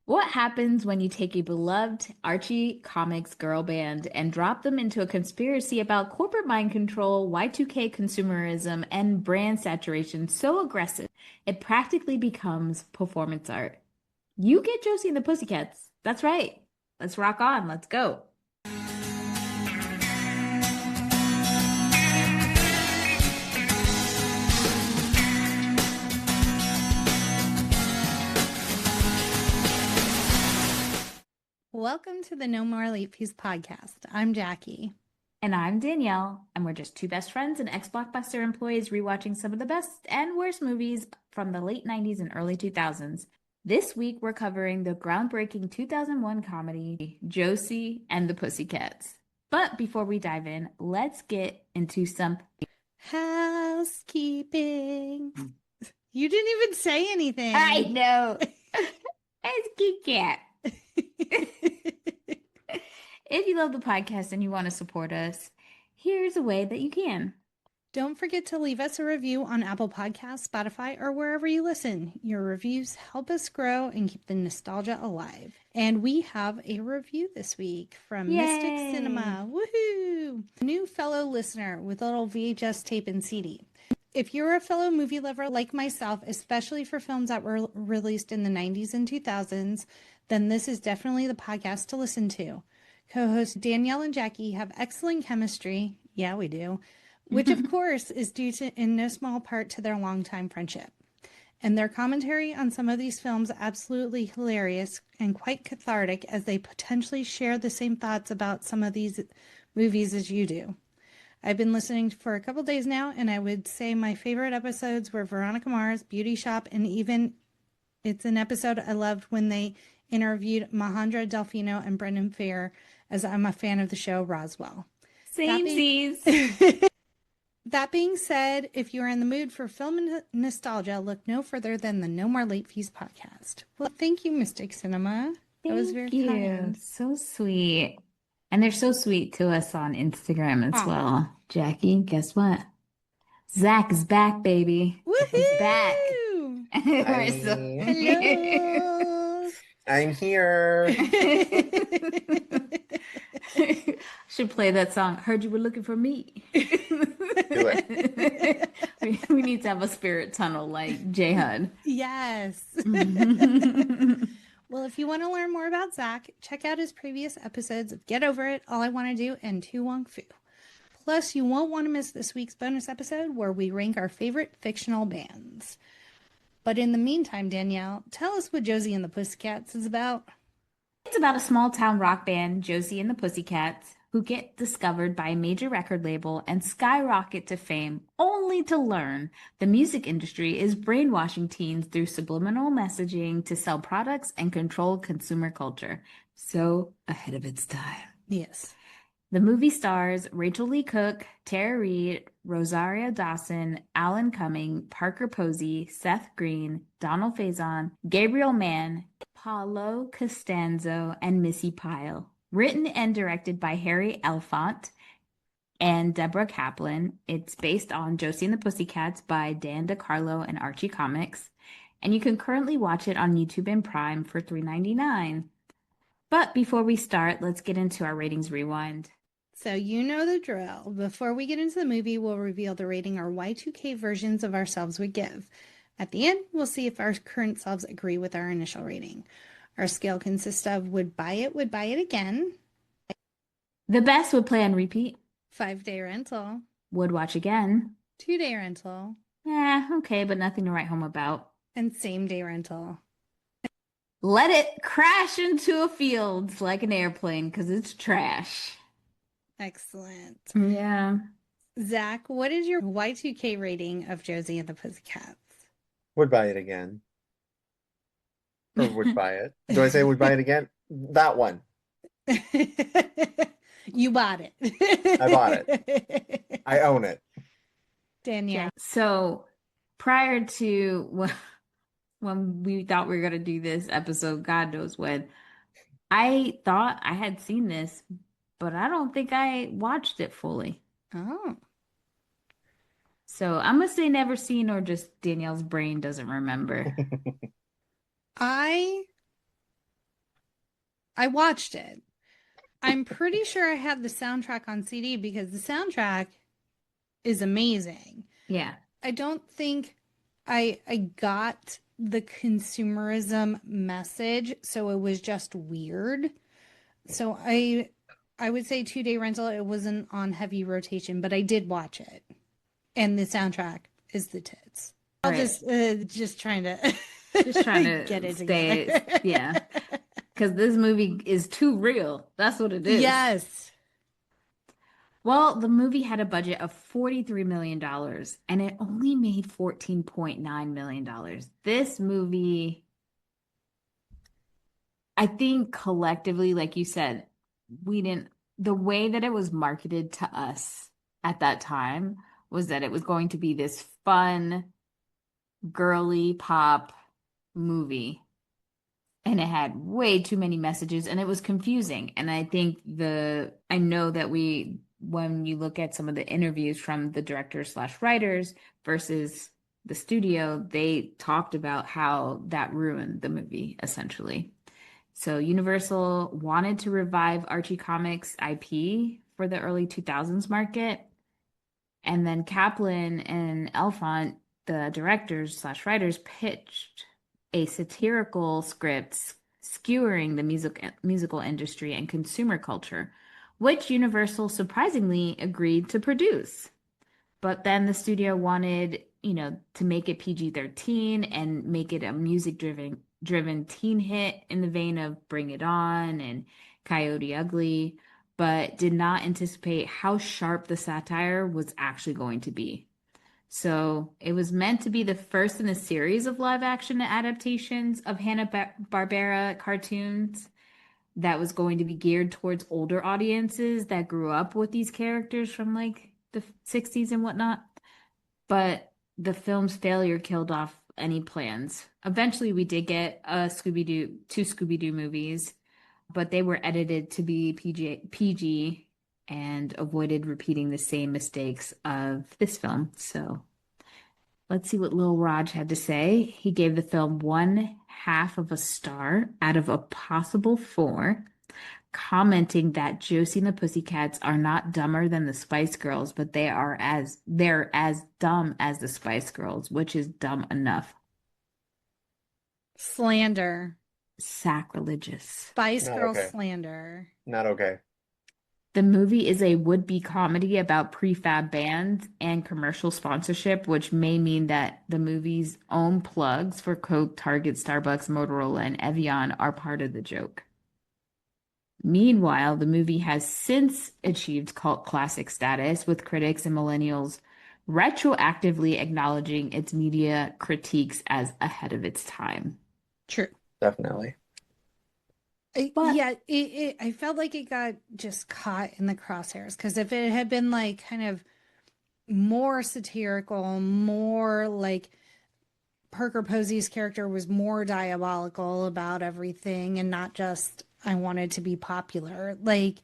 What happens when you take a beloved Archie Comics girl band and drop them into a conspiracy about corporate mind control, Y2K consumerism, and brand saturation so aggressive it practically becomes performance art? You get Josie and the Pussycats. That's right. Let's rock on. Let's go. Welcome to the No More Late Fees podcast. I'm Jackie. And I'm Danielle, and we're just two best friends and ex-Blockbuster employees rewatching some of the best and worst movies from the late 90s and early 2000s. This week, we're covering the groundbreaking 2001 comedy, Josie and the Pussycats. But before we dive in, let's get into some housekeeping. You didn't even say anything. I know. It's Kit Kat. If you love the podcast and you want to support us, here's a way that you can. Don't forget to leave us a review on Apple Podcasts, Spotify, or wherever you listen. Your reviews help us grow and keep the nostalgia alive. And we have a review this week from Mystic Cinema. Woohoo! New fellow listener with a little VHS tape and CD. If you're a fellow movie lover like myself, especially for films that were released in the 90s and 2000s, then this is definitely the podcast to listen to. Co-hosts Danielle and Jackie have excellent chemistry. Yeah, we do. Which, of course, is due to, in no small part, to their longtime friendship. And their commentary on some of these films absolutely hilarious and quite cathartic as they potentially share the same thoughts about some of these movies as you do. I've been listening for a couple days now, and I would say my favorite episodes were Veronica Mars, Beauty Shop, and even it's an episode I loved when they interviewed Mahendra Delfino and Brendan Fair, as I'm a fan of the show Roswell. Samesies. That being said, if you are in the mood for film nostalgia, look no further than the No More Late Fees podcast. Well, thank you, Mystic Cinema. That was very kind. So sweet. And they're so sweet to us on Instagram as well. Jackie, guess what? Zach is back, baby. Woohoo! He's back. Hello. I'm here. Should play that song. Heard you were looking for me. Do it. We need to have a spirit tunnel like J-Hud. Yes. Well, if you want to learn more about Zach, check out his previous episodes of Get Over It, All I Want to Do, and Tu Wong Fu. Plus, you won't want to miss this week's bonus episode where we rank our favorite fictional bands. But in the meantime, Danielle, tell us what Josie and the Pussycats is about. It's about a small town rock band, Josie and the Pussycats, who get discovered by a major record label and skyrocket to fame, only to learn the music industry is brainwashing teens through subliminal messaging to sell products and control consumer culture. So ahead of its time. Yes. The movie stars Rachael Leigh Cook, Tara Reid, Rosario Dawson, Alan Cumming, Parker Posey, Seth Green, Donald Faison, Gabriel Mann, Paulo Costanzo, and Missy Pyle. Written and directed by Harry Elfont and Deborah Kaplan. It's based on Josie and the Pussycats by Dan DeCarlo and Archie Comics. And you can currently watch it on YouTube and Prime for $3.99. But before we start, let's get into our ratings rewind. So you know the drill. Before we get into the movie, we'll reveal the rating our Y2K versions of ourselves would give. At the end, we'll see if our current selves agree with our initial rating. Our scale consists of would buy it again. The best would play on repeat. 5-day rental. Would watch again. 2-day rental. Okay, but nothing to write home about. And same-day rental. Let it crash into a field like an airplane because it's trash. Excellent. Yeah. Zach, what is your Y2K rating of Josie and the Pussycats? Would buy it again. Or would buy it. Do I say would buy it again? That one. You bought it. I bought it. I own it. Danielle. So prior to when we thought we were going to do this episode, God knows when, I thought I had seen this, but I don't think I watched it fully. Oh. So I'm going to say never seen, or just Danielle's brain doesn't remember. I I watched it. I'm pretty sure I had the soundtrack on CD because the soundtrack is amazing. Yeah. I don't think I got the consumerism message, so it was just weird. So I would say 2 day rental. It wasn't on heavy rotation, but I did watch it, and the soundtrack is the tits. I'll Right. just trying to Just trying get to it stay, together. yeah. Because this movie is too real. That's what it is. Yes. Well, the movie had a budget of $43 million and it only made $14.9 million. This movie, I think collectively, like you said, the way that it was marketed to us at that time was that it was going to be this fun, girly pop movie. And it had way too many messages and it was confusing. And I think I know that when you look at some of the interviews from the directors slash writers versus the studio, they talked about how that ruined the movie essentially. So Universal wanted to revive Archie Comics IP for the early 2000s market. And then Kaplan and Elfont, the directors slash writers, pitched a satirical script skewering the musical industry and consumer culture, which Universal surprisingly agreed to produce. But then the studio wanted, to make it PG-13 and make it a music driven teen hit in the vein of Bring It On and Coyote Ugly, but did not anticipate how sharp the satire was actually going to be. So it was meant to be the first in a series of live action adaptations of Hanna-Barbera cartoons that was going to be geared towards older audiences that grew up with these characters from like the 60s and whatnot. But the film's failure killed off any plans. Eventually, we did get two Scooby-Doo movies, but they were edited to be PG and avoided repeating the same mistakes of this film. So let's see what Lil Raj had to say. He gave the film 1/2 of a star out of a possible 4, commenting that Josie and the Pussycats are not dumber than the Spice Girls, but they're as dumb as the Spice Girls, which is dumb enough. Slander. Sacrilegious. Spice Not Girl okay. slander. Not okay. The movie is a would-be comedy about prefab bands and commercial sponsorship, which may mean that the movie's own plugs for Coke, Target, Starbucks, Motorola, and Evian are part of the joke. Meanwhile, the movie has since achieved cult classic status, with critics and millennials retroactively acknowledging its media critiques as ahead of its time. True. Definitely. But Yeah, I felt like it got just caught in the crosshairs because if it had been like kind of more satirical, more like Parker Posey's character was more diabolical about everything and not just I wanted to be popular. Like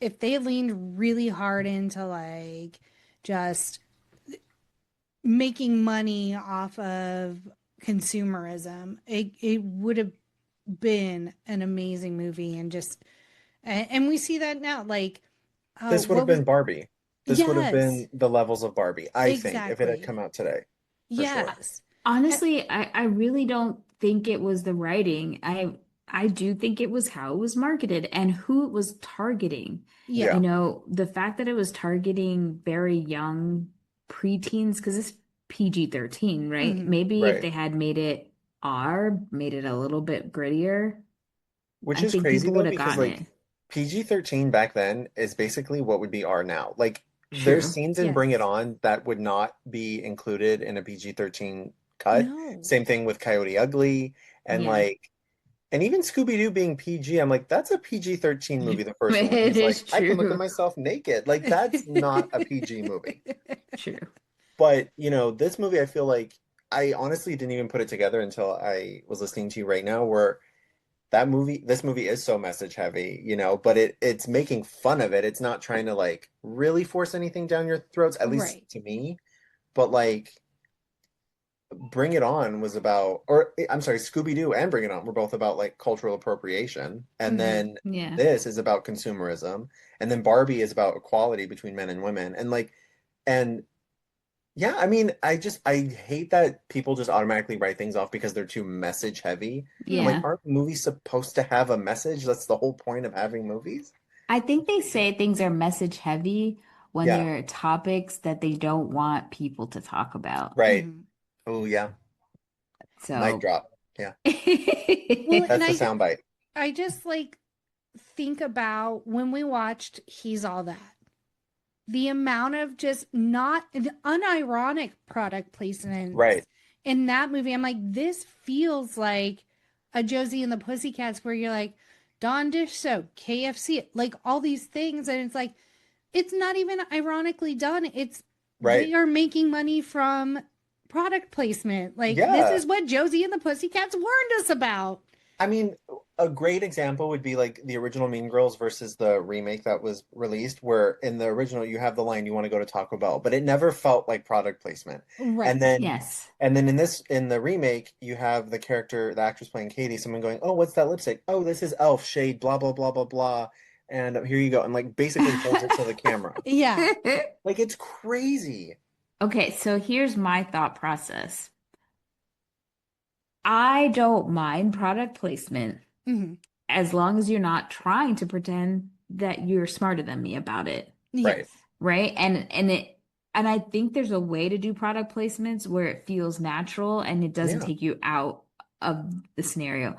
if they leaned really hard into like just making money off of consumerism, it would have been an amazing movie and we see that now like This would have what was been Barbie. This would have yes been the levels of Barbie, I think, if it had exactly come out today, for sure. yes honestly, I really don't think it was the writing. I do think it was how it was marketed and who it was targeting. yeah Yeah. The fact that it was targeting very young preteens, because it's PG-13, right? hmm Maybe if Right. they had made it R, made it a little bit grittier, Which I is think crazy people though, would have because gotten it. like PG-13 back then is basically what would be R now. Like there's True. scenes in Bring It yes On that would not be included in a PG-13 cut. no Same thing with Coyote Ugly and Yeah. like and even Scooby-Doo being PG, I'm like, that's a PG-13 movie, the first one. It He's like, is I can look at true. myself naked. Like that's not a PG movie. True. But, this movie I feel like I honestly didn't even put it together until I was listening to you right now where this movie is so message heavy, but it's making fun of it. It's not trying to like really force anything down your throats, at least right to me. But like Bring It On was about, or I'm sorry, Scooby-Doo and Bring It On were both about like cultural appropriation. And then Yeah. this is about consumerism. And then Barbie is about equality between men and women. And like, and yeah, I mean, I hate that people just automatically write things off because they're too message heavy. I'm like, Yeah. aren't movies supposed to have a message? That's the whole point of having movies. I think they say things are message heavy when Yeah, they're topics that they don't want people to talk about. right. Mhm. Oh yeah, mic So, drop. Yeah, Well, and that's the soundbite. I just like think about when we watched He's All That. The amount of just not unironic product placements Right. in that movie. I'm like, this feels like a Josie and the Pussycats where you're like, Dawn dish soap, KFC, like all these things. And it's like, it's not even ironically done. It's Right. they are making money from product placement. Like, this Yeah. is what Josie and the Pussycats warned us about. I mean, a great example would be like the original Mean Girls versus the remake that was released, where in the original you have the line you want to go to Taco Bell, but it never felt like product placement. And Right. then yes. and then in the remake, you have the character, the actress playing Katie, someone going, "Oh, what's that lipstick? Oh, this is Elf shade blah blah blah blah blah." And here you go, and like basically holds it to the camera. Yeah. Like it's crazy. Okay, so here's my thought process. I don't mind product placement Hmm. as long as you're not trying to pretend that you're smarter than me about it, Right. Yes. right? And I think there's a way to do product placements where it feels natural and it doesn't Yeah. take you out of the scenario.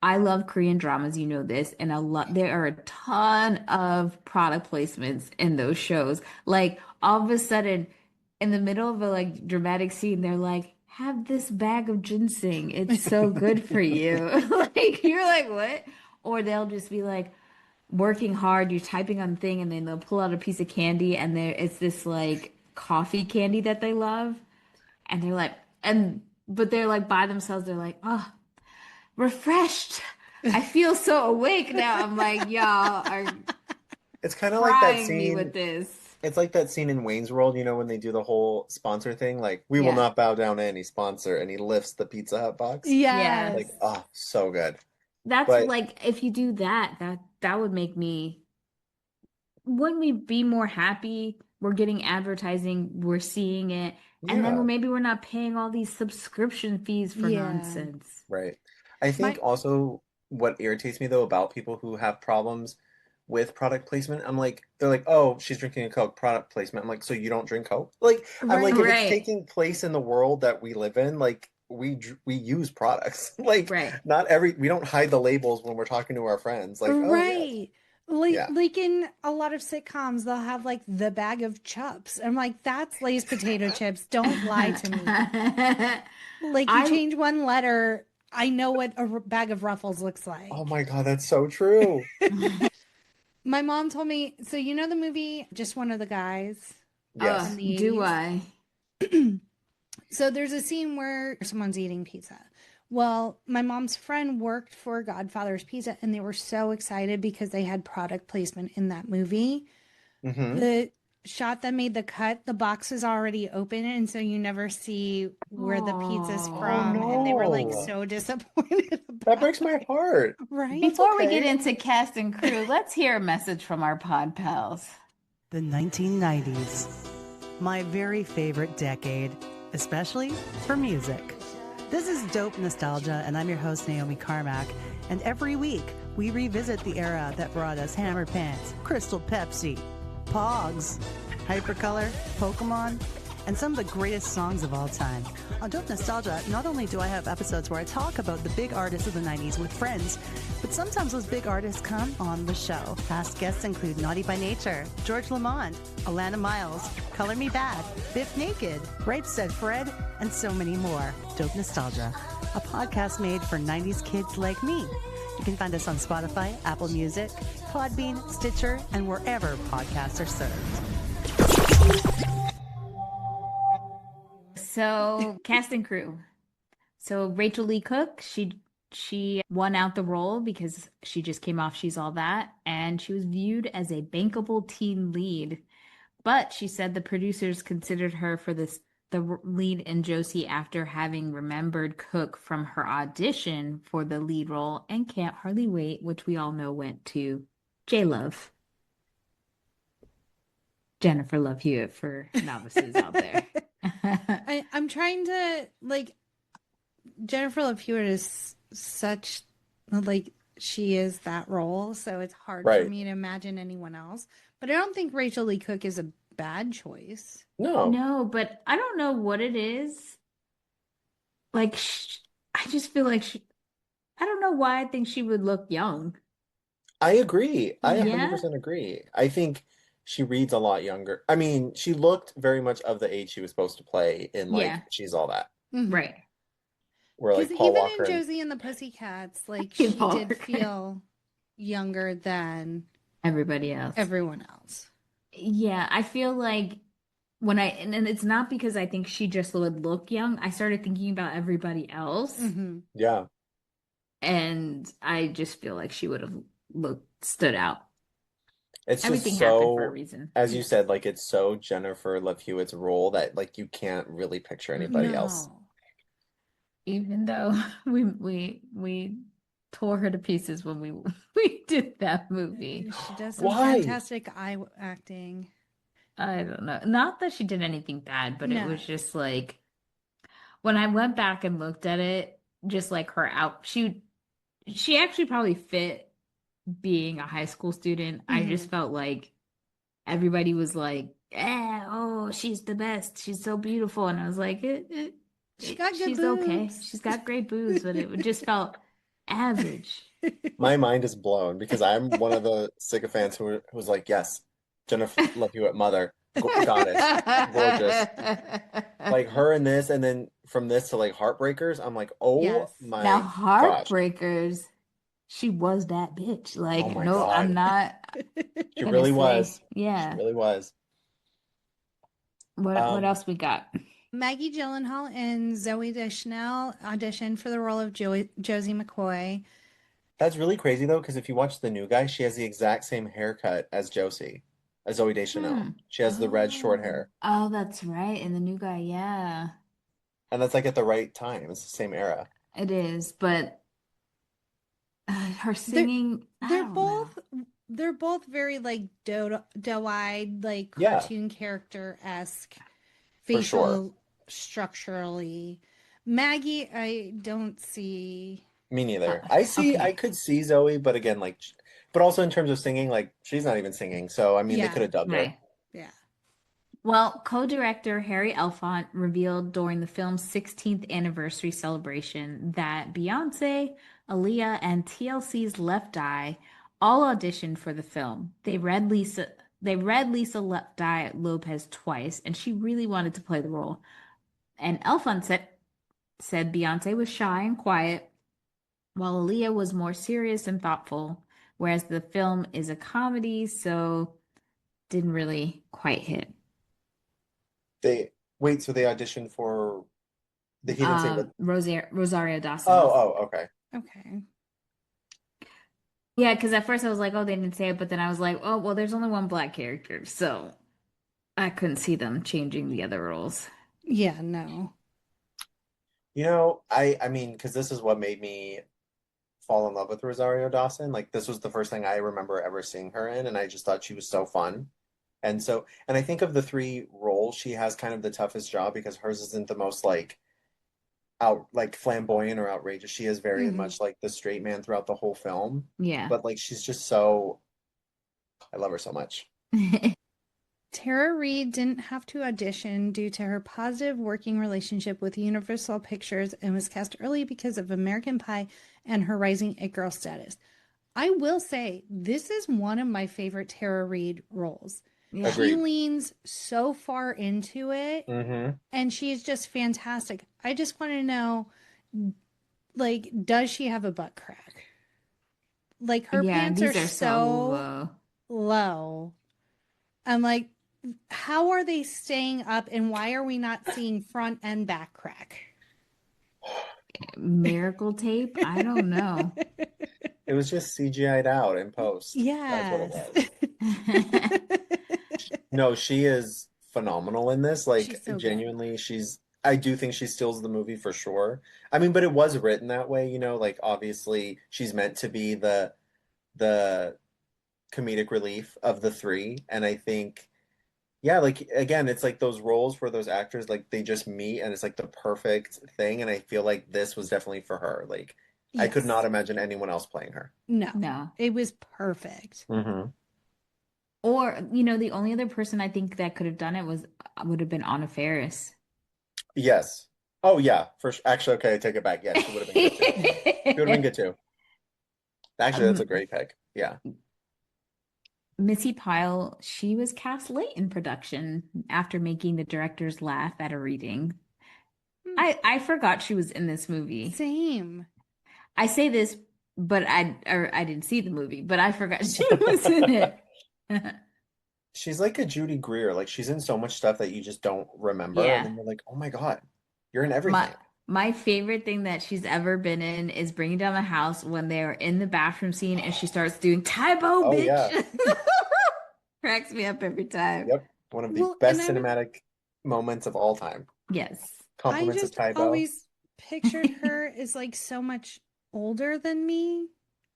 I love Korean dramas, you know this, and a lot there are a ton of product placements in those shows. Like all of a sudden, in the middle of a like dramatic scene, they're like, have this bag of ginseng. It's so good for you. Like you're like, what? Or they'll just be like working hard, you're typing on the thing, and then they'll pull out a piece of candy and there it's this like coffee candy that they love. And they're like, and but they're like by themselves, they're like, oh, refreshed. I feel so awake now. I'm like, y'all are It's kind of like that frying me scene. with this. It's like that scene in Wayne's World, you know, when they do the whole sponsor thing, like, we will Yeah. not bow down to any sponsor, and he lifts the Pizza Hut box. Yes. Like, Yes. oh, so good. That's But like if you do that, that would make me wouldn't we be more happy? We're getting advertising, we're seeing it, and then yeah, maybe we're not paying all these subscription fees for Yeah. nonsense. right. I think My also what irritates me though about people who have problems with product placement, I'm like, they're like, oh, she's drinking a Coke, product placement. I'm like, so you don't drink Coke? Like, I'm like, if right. it's Right. taking place in the world that we live in, like, we use products. Like, Right. we don't hide the labels when we're talking to our friends. Like, oh yes, Right. Like yeah. like in a lot of sitcoms, they'll have like the bag of chups. I'm like, that's Lay's potato chips. Don't lie to me. Like you I change one letter, I know what a bag of Ruffles looks Oh like. my God, that's so true. My mom told me, so you know the movie Just One of the Guys from Yes. the do 80s? I? So there's a scene where someone's eating pizza. Well, my mom's friend worked for Godfather's Pizza and they were so excited because they had product placement in that movie. Mm-hmm. The shot that made the cut, the box is already open and so you never see where the pizza's Oh from and they were like Oh. no. so disappointed That about breaks my it. heart. Right? That's Before we get okay. into cast and crew, let's hear a message from our pod pals. The 1990s. My very favorite decade, especially for music. This is Dope Nostalgia, and I'm your host, Naomi Carmack. And every week, we revisit the era that brought us Hammer Pants, Crystal Pepsi, Pogs, Hypercolor, Pokemon, and some of the greatest songs of all time. On Dope Nostalgia, not only do I have episodes where I talk about the big artists of the 90s with friends, but sometimes those big artists come on the show. Past guests include Naughty by Nature, George Lamond, Alana Miles, Color Me Bad, Biff Naked, Right Said Fred, and so many more. Dope Nostalgia, a podcast made for 90s kids like me. You can find us on Spotify, Apple Music, Podbean, Stitcher, and wherever podcasts are served. So, cast and crew. So Rachel Lee Cook, she won out the role because she just came off She's All That, and she was viewed as a bankable teen lead. But she said the producers considered her for this the lead in Josie after having remembered Cook from her audition for the lead role and Can't Hardly Wait, which we all know went to J-Love. Jennifer Love Hewitt for novices out there. I'm trying to, like, Jennifer Love Hewitt is such, like, she is that role, so it's hard for Right. me to imagine anyone else. But I don't think Rachel Lee Cook is a bad choice. No. No, but I don't know what it is. Like, I just feel like I don't know why I think she would look young. I agree. I Yeah? 100% agree. I think she reads a lot younger. I mean, she looked very much of the age she was supposed to play in like Yeah. She's All That. Mhm. Right. Where Because like Paul even Walker in and Josie and the Pussycats, like, Paul she did Walker. feel younger than Everybody else. everyone else. Yeah, I feel like when and it's not because I think she just would look young. I started thinking about everybody else, Mhm. yeah. and I just feel like she would have stood out. It's Everything just happened for a so, reason. as you Yes. said, like it's so Jennifer Love Hewitt's role that like you can't really picture anybody else. No. Even though we tore her to pieces when we did that movie. She does some Why? fantastic eye acting. I don't know. Not that she did anything bad, but it No. was just like when I went back and looked at it, just like her out, she actually probably fit being a high school student. I just felt like everybody was like, oh, she's the best. She's so beautiful. And I was like, She got good she's okay. boobs. She's got great boobs, but it just felt average. My mind is blown because I'm one of the sycophants who's like, yes, Jennifer Love Hewitt, mother, goddess, gorgeous. Like her in this, and then from this to like Heartbreakers, I'm like, oh Yes. my Now, gosh. Heartbreakers, she was that bitch. Like, Oh my no, I'm God. not She gonna really say, was. yeah. She really was. What else we got? Maggie Gyllenhaal and Zooey Deschanel auditioned for the role of Josie McCoy. That's really crazy though, because if you watch the new guy, she has the exact same haircut as Josie, as Zooey Deschanel. She has the red short hair. Oh, that's right. And the new guy, yeah, And that's like at the right time. It's the same era. it is. But her singing, I They're don't both know. they're both very like doe-eyed, like Yeah. cartoon character-esque For sure. facial structurally. Maggie, I don't see. Me neither. I Okay. could see Zoe, but again, like, but also in terms of singing, like, she's not even singing. So, I mean, they Yeah. could have dubbed her. Right. Yeah. Well, co-director Harry Elfont revealed during the film's 16th anniversary celebration that Beyonce, Aaliyah, and TLC's Left Eye all auditioned for the film. They read Lisa Left Eye Lopez twice, and she really wanted to play the role. And Elfont said Beyonce was shy and quiet, while Aaliyah was more serious and thoughtful, whereas the film is a comedy, so didn't really quite hit. So they auditioned for he didn't say what. Rosario Dawson. Oh, okay. Okay. Yeah, because at first I was like, oh, they didn't say it, but then I was like, oh, well, there's only one black character, so I couldn't see them changing the other roles. Yeah, no. You know, I mean, because this is what made me fall in love with Rosario Dawson. Like, this was the first thing I remember ever seeing her in, and I just thought she was so fun. And I think of the three roles, she has kind of the toughest job because hers isn't the most like flamboyant or outrageous. She is very much like the straight man throughout the whole film. Yeah. But like she's just so I love her so much. Tara Reid didn't have to audition due to her positive working relationship with Universal Pictures and was cast early because of American Pie and her rising it girl status. I will say, this is one of my favorite Tara Reid roles. Yeah. She leans so far into it, and she's just fantastic. I just want to know, like, does she have a butt crack? Like, her pants these are so low. I'm like, how are they staying up, and why are we not seeing front and back crack? Miracle tape? I don't know. It was just CGI'd out in post. Yes. That's what it was. No, she is phenomenal in this. Like She's so good. genuinely, I do think she steals the movie for sure. I mean, but it was written that way, like obviously she's meant to be the comedic relief of the three. And I think, yeah, like again, it's like those roles where those actors like they just meet and it's like the perfect thing. And I feel like this was definitely for her. Like I could Yes. not imagine anyone else playing her. No. It was perfect. Mm-hmm. Or, the only other person I think that could have done it would have been Anna Faris. Yes. Oh yeah. Actually, okay, I take it back. Yes, she would have been good too. She would have been good too. Actually, that's a great pick. Yeah. Missy Pyle, she was cast late in production after making the directors laugh at a reading. I forgot she was in this movie. Same. I say this, but I didn't see the movie, but I forgot she was in it. She's like a Judy Greer. Like she's in so much stuff that you just don't remember. Yeah. And then you're like, oh my God, you're in everything. My favorite thing that she's ever been in is Bringing Down the House when they're in the bathroom scene and she starts doing Tybo, bitch. Yeah. Cracks me up every time. Yep. One of the best cinematic moments of all time. Yes. Compliments of I Tybo. always pictured her as like so much older than me.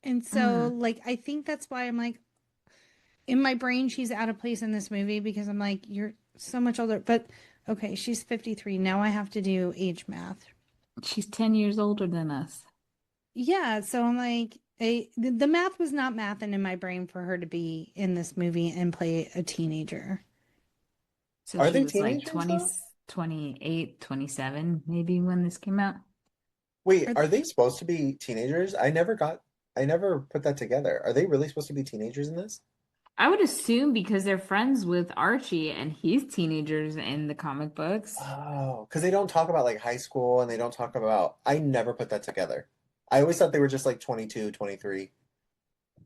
And so like I think that's why I'm like in my brain she's out of place in this movie because I'm like, you're so much older. But okay, she's 53. Now I have to do age math. She's 10 years older than us. Yeah, so I'm like, the math was not mathing in my brain for her to be in this movie and play a teenager. So Are she they was like teenagers, 20, though? 28, 27, maybe when this came out. Wait, are they supposed to be teenagers? I never put that together. Are they really supposed to be teenagers in this? I would assume because they're friends with Archie and he's teenagers in the comic books. Oh, because they don't talk about like high school and they don't talk about, I never put that together. I always thought they were just like 22, 23.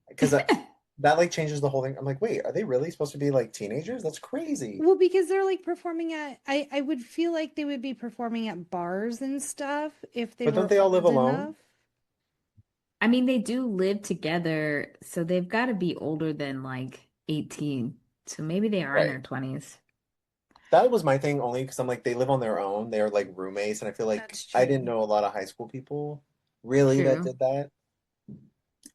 Because that like changes the whole thing. I'm like, wait, are they really supposed to be like teenagers? That's crazy. Well, because they're like performing at, I would feel like they would be performing at bars and stuff if they But were don't they all live old alone? enough. I mean, they do live together, so they've got to be older than like 18. So maybe they are in their 20s. That was my thing only because I'm like, they live on their own. They're like roommates. And I feel like I didn't know a lot of high school people really that did that.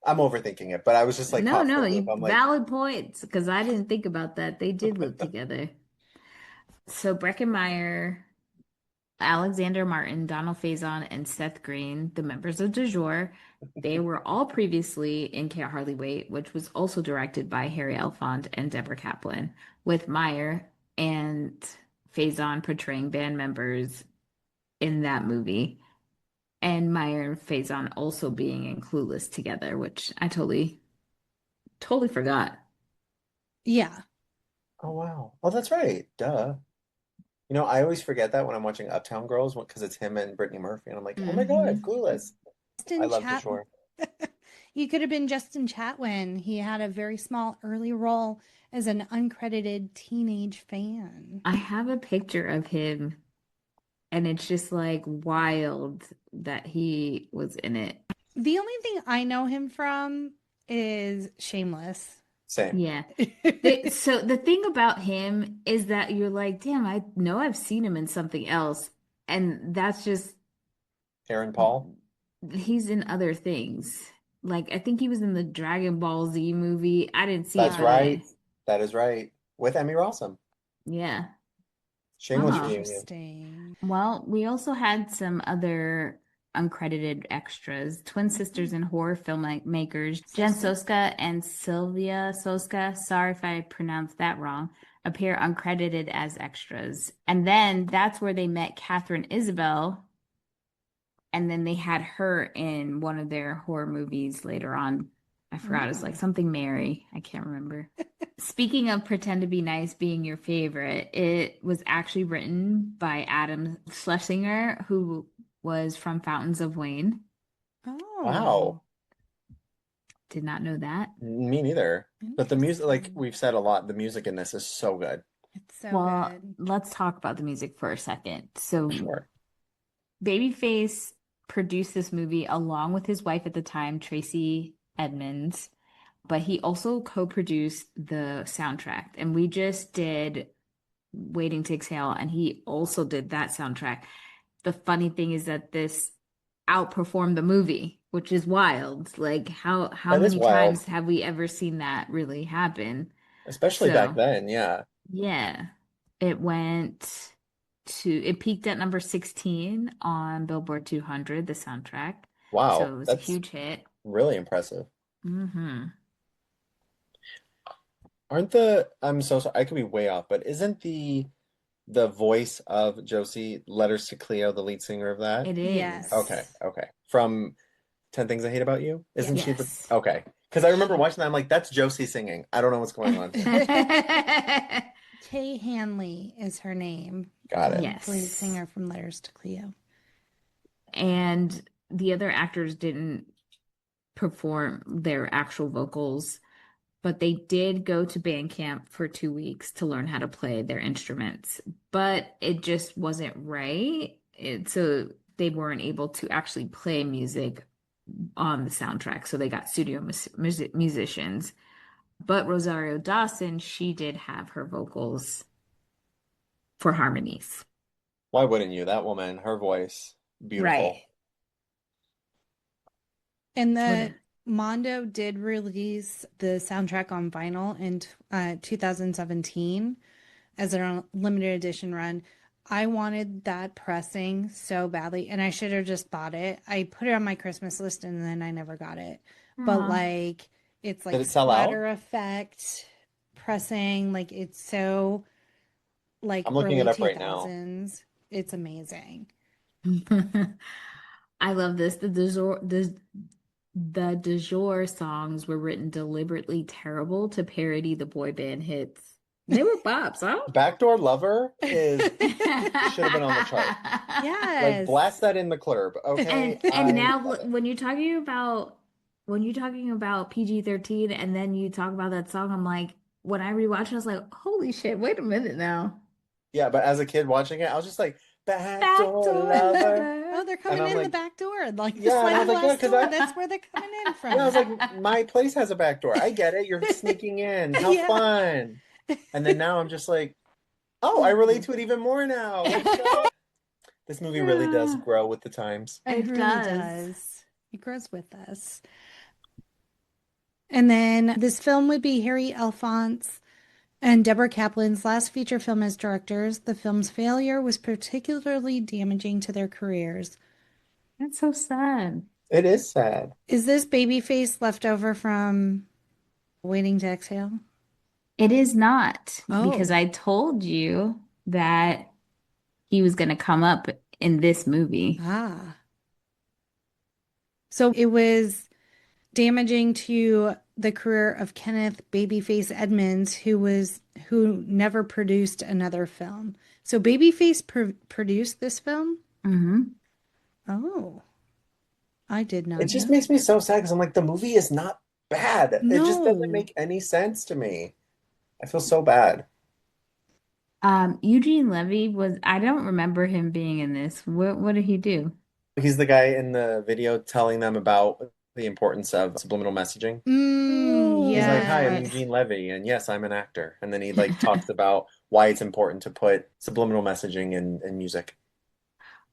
I'm overthinking it, but I was just like, no, I'm like, valid points because I didn't think about that. They did live together. So Breckenmeyer, Alexander Martin, Donald Faison, and Seth Green, the members of Jour, they were all previously in Can't Hardly Wait, which was also directed by Harry Elfont and Deborah Kaplan, with Meyer and Faison portraying band members in that movie. And Meyer and Faison also being in Clueless together, which I totally forgot. Yeah. oh wow. Oh, that's right. Duh. I always forget that when I'm watching Uptown Girls because it's him and Brittany Murphy, and I'm like, oh my God, Clueless. I love the Jour. You could have been Justin Chatwin. He had a very small early role as an uncredited teenage fan. I have a picture of him, and it's just like wild that he was in it. The only thing I know him from is Shameless. Same. Yeah. So the thing about him is that you're like, damn, I know I've seen him in something else. And that's just Aaron Paul. He's in other things. Like I think he was in the Dragon Ball Z movie. I didn't see That's it. right. That is right. With Emmy Rossum. Yeah. Shameless reunion. Interesting. Well, we also had some other uncredited extras. Twin sisters and horror filmmakers Jen Soska and Sylvia Soska, sorry if I pronounced that wrong, appear uncredited as extras. And then that's where they met Catherine Isabel. And then they had her in one of their horror movies later on. I forgot. It's like something Mary. I can't remember. Speaking of Pretend to Be Nice being your favorite, it was actually written by Adam Schlesinger, who was from Fountains of Wayne. Oh. Wow. Did not know that. Me neither. But the music, like we've said a lot, the music in this is so good. It's so good. Let's talk about the music for a second. So Sure. Babyface produced this movie along with his wife at the time, Tracy Edmonds, but he also co-produced the soundtrack. And we just did Waiting to Exhale, and he also did that soundtrack. The funny thing is that this outperformed the movie, which is wild. Like how That is many wild, times have we ever seen that really happen? especially back So, then. Yeah. yeah. It peaked at number 16 on Billboard 200, the soundtrack. So Wow, it was a that's huge hit. really impressive. Hmm. I'm so sorry, I could be way off, but isn't the voice of Josie Letters to Cleo the lead singer of that? It Okay, is. Yes. okay. From 10 Things I Hate About You? Isn't she the Yes. okay? Because I remember watching that, I'm like, that's Josie singing. I don't know what's going on here. Kay Hanley is her name. Got it. The lead Yes. singer from Letters to Cleo. And the other actors didn't perform their actual vocals, but they did go to band camp for 2 weeks to learn how to play their instruments. But it just wasn't right. So they weren't able to actually play music on the soundtrack. So they got studio musicians. But Rosario Dawson, she did have her vocals for harmonies. Why wouldn't you? That woman, her voice, beautiful. Right. And What the Mondo did release the soundtrack on vinyl in 2017 as a limited edition run. I wanted that pressing so badly, and I should have just bought it. I put it on my Christmas list, and then I never got it. But Aw. like, it's Did like it sell out? splatter effect pressing. Like, it's so like I'm looking it early up right now. 2000s. It's amazing. I love this. The du jour songs were written deliberately terrible to parody the boy band hits. They were bops, huh? Backdoor Lover is should have been on the chart. Like, Yes. blast that in the club, okay? And I now love it. when you're talking about PG-13 and then you talk about that song, I'm like, when I rewatch it, I was like, holy shit, wait a minute now. Yeah, but as a kid watching it, I was just like, Backdoor Backdoor Lover. Oh, they're And coming I'm in the like, back door, like the yeah, and I sliding was like, yeah, glass because door. That's where they're coming in from. yeah, I was like, my place has a back door. I get it. You're sneaking in. How Yeah. fun. And then now I'm just like, oh, I relate to it even more now. Let's go. This movie really does grow with the times. It It really does. does. It grows with us. And then this film would be Harry Alphonse and Deborah Kaplan's last feature film as directors. The film's failure was particularly damaging to their careers. That's so sad. It is sad. Is this babyface left over from Waiting to Exhale? It is not, because Oh. I told you that he was going to come up in this movie. Ah. So it was damaging to the career of Kenneth Babyface Edmonds, who never produced another film. So Babyface produced this film? Hmm. Oh, I did not It just know. makes me so sad because I'm like, the movie is not bad. It just doesn't No. make any sense to me. I feel so bad. Eugene Levy I don't remember him being in this. What did he do? He's the guy in the video telling them about the importance of subliminal messaging. He's like, "Hi, I'm Yes. Eugene Levy, and yes, I'm an actor." And then he like talks about why it's important to put subliminal messaging in music.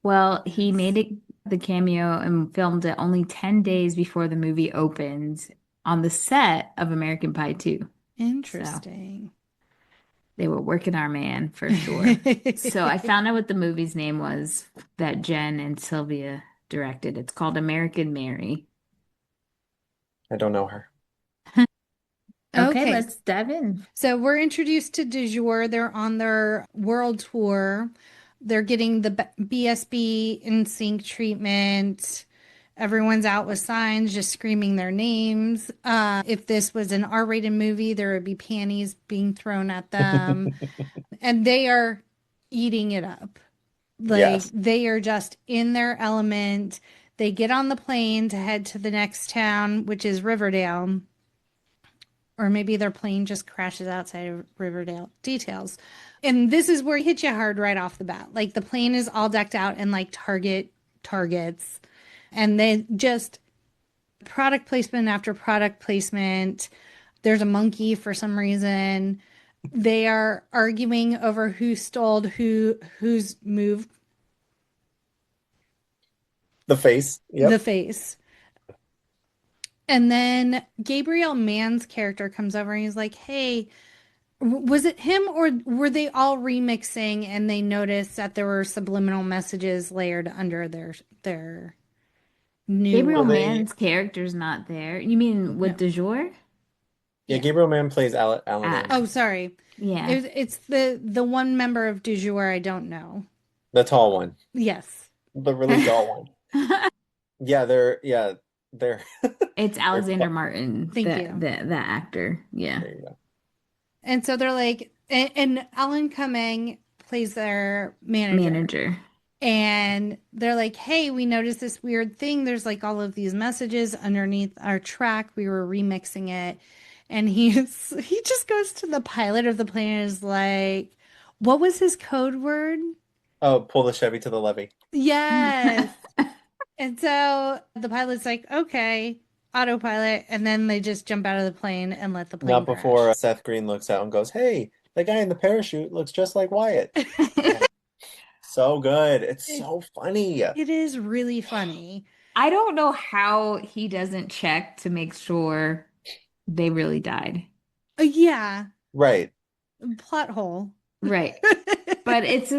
Well, he made the cameo and filmed it only 10 days before the movie opens on the set of American Pie 2. Interesting. They were working our man for sure. So I found out what the movie's name was that Jen and Sylvia directed. It's called American Mary. I don't know her. Okay, let's dive in. So we're introduced to Du Jour. They're on their world tour. They're getting the BSB in sync treatment. Everyone's out with signs, just screaming their names. If this was an R-rated movie, there would be panties being thrown at them. And they are eating it up. Like, Yes. they are just in their element. They get on the plane to head to the next town, which is Riverdale. Or maybe their plane just crashes outside of Riverdale. Details. And this is where it hits you hard right off the bat. Like, the plane is all decked out in like targets. And they just product placement after product placement. There's a monkey for some reason. They are arguing over who stole whose move, The face. the Yep. face. And then Gabriel Mann's character comes over and he's like, "Hey, was it him or were they all remixing and they noticed that there were subliminal messages layered under their Gabriel Well, new they Mann's character's not there. You mean no. with du jour? yeah, Yeah. Gabriel Mann plays Alan Ah, Oh, Angel, sorry. yeah. It's the one member of du jour I don't know. the tall one, Yes. the really tall one. Yeah, they're It's they're Alexander Martin, Thank you. the actor. Yeah. there you go. And so they're like, and Alan Cumming plays their manager. Manager. And they're like, "Hey, we noticed this weird thing. There's like all of these messages underneath our track. We were remixing it." And he just goes to the pilot of the plane and is like, "What was his code word?" Oh, pull the Chevy to the levee. Yes. And so the pilot's like, "Okay, autopilot." And then they just jump out of the plane and let the plane Not crash. before Seth Green looks out and goes, "Hey, the guy in the parachute looks just like Wyatt." Oh, so good. It's It, so funny. it is really funny. I don't know how he doesn't check to make sure they really died. Yeah, Right. plot hole. Right. But it's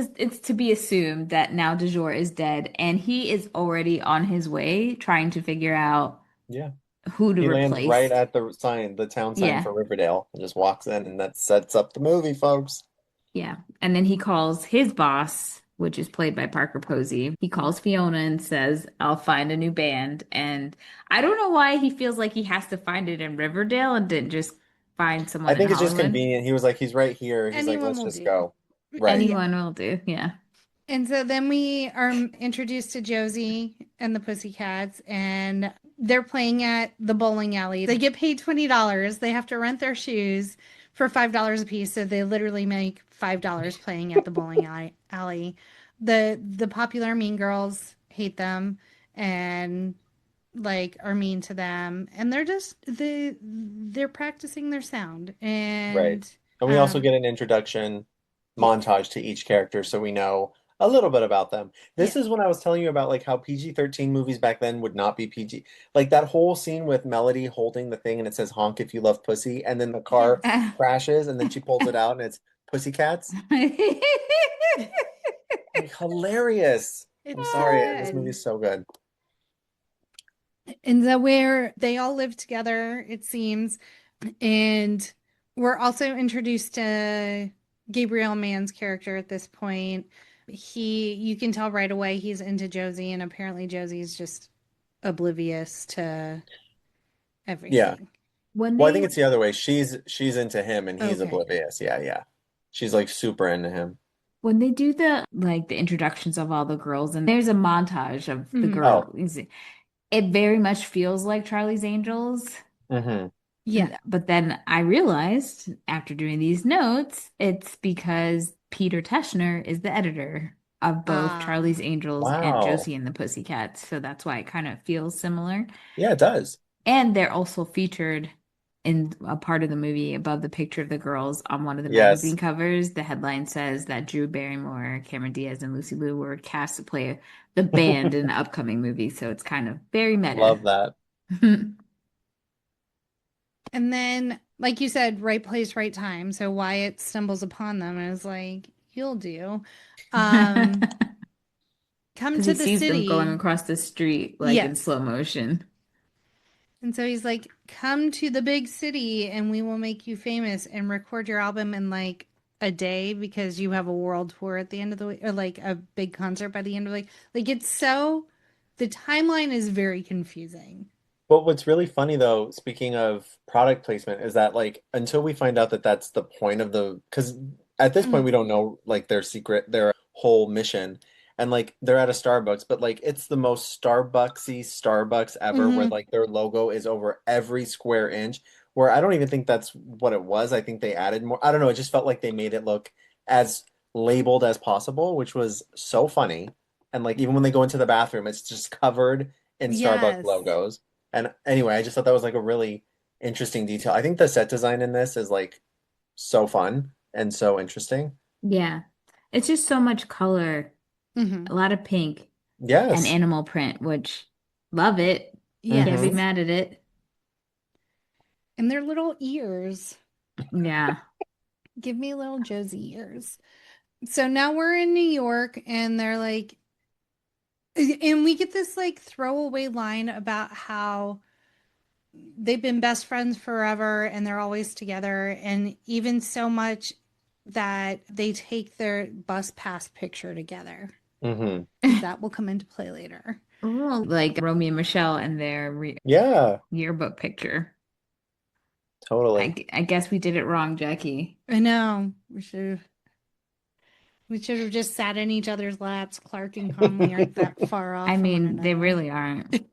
to be assumed that now du jour is dead and he is already on his way trying to figure out Yeah. who to He lands right replace. at the sign, the town sign Yeah. for Riverdale, and just walks in, and that sets up the movie, folks. Yeah. And then he calls his boss, which is played by Parker Posey. He calls Fiona and says, "I'll find a new band." And I don't know why he feels like he has to find it in Riverdale and didn't just find I someone in think it's just Hollywood. convenient. He was like, he's right here. He's like, Anyone let's will just do. go. Right. Yeah. Anyone will do. Yeah. And so then we are introduced to Josie and the Pussycats, and they're playing at the bowling alley. They get paid $20. They have to rent their shoes for $5 a piece. So they literally make $5 playing at the bowling alley. The popular mean girls hate them and like are mean to them, and they're practicing their sound. Right. And And we also get an introduction yes, montage to each character so we know a little bit about them. This yes. is when I was telling you about like how PG-13 movies back then would not be PG. Like that whole scene with Melody holding the thing and it says honk if you love pussy, and then the car crashes and then she pulls it out and it's Pussycats. Like, hilarious. It's I'm so sorry. This good. movie's so good. And so where they all live together, it seems. And we're also introduced to Gabriel Mann's character at this point. You can tell right away he's into Josie, and apparently Josie's just oblivious to Yeah. everything. When Well, I think they it's the other way. She's into him and he's Okay. oblivious. Yeah, yeah. She's like super into him. when they do the introductions of all the girls and there's a montage of the Mhm. girls, it very much feels like Charlie's Angels. Mm-hmm. Yeah. But then I realized after doing these notes, it's because Peter Teschner is the editor of both Charlie's Angels and Wow. Josie and the Pussycats. So that's why it kind of feels similar. Yeah, it does. And they're also featured in a part of the movie above the picture of the girls on one of the Yes. magazine covers. The headline says that Drew Barrymore, Cameron Diaz, and Lucy Liu were cast to play the band in the upcoming movie. So it's kind of very meta. Love that. And then, like you said, right place, right time. So Wyatt stumbles upon them and is like, "You'll do." Come Because to he the sees them going city. across the street like in Yes. slow motion. And so he's like, "Come to the big city and we will make you famous and record your album in like a day because you have a world tour at the end of the week, or like a big concert by the end of the week." Like the timeline is very confusing. But what's really funny though, speaking of product placement, is that like until we find out that that's the point of because at this point we don't know like their whole mission. And like they're at a Starbucks, but like it's the most Starbucksy Starbucks ever, where Mhm. like their logo is over every square inch. Where I don't even think that's what it was. I think they added more. I don't know. It just felt like they made it look as labeled as possible, which was so funny. And like even when they go into the bathroom, it's just covered in Starbucks Yes. logos. And anyway, I just thought that was like a really interesting detail. I think the set design in this is like so fun and so interesting. Yeah. It's just so much color, Hmm. a lot of pink and Yes. animal print, which love it. Can't be Hmm. Yes. mad at it. And their little ears. Yeah. Give me little Josie ears. So now we're in New York and they're like, and we get this like throwaway line about how they've been best friends forever and they're always together. And even so much that they take their bus pass picture together Hmm. because that will come into play later. Ooh, like Romeo and Michelle and their Yeah, yearbook picture. totally. I guess we did it wrong, Jackie. I know. We should have just sat in each other's laps. Clark and Conley aren't that far off I from one mean, they another. really aren't.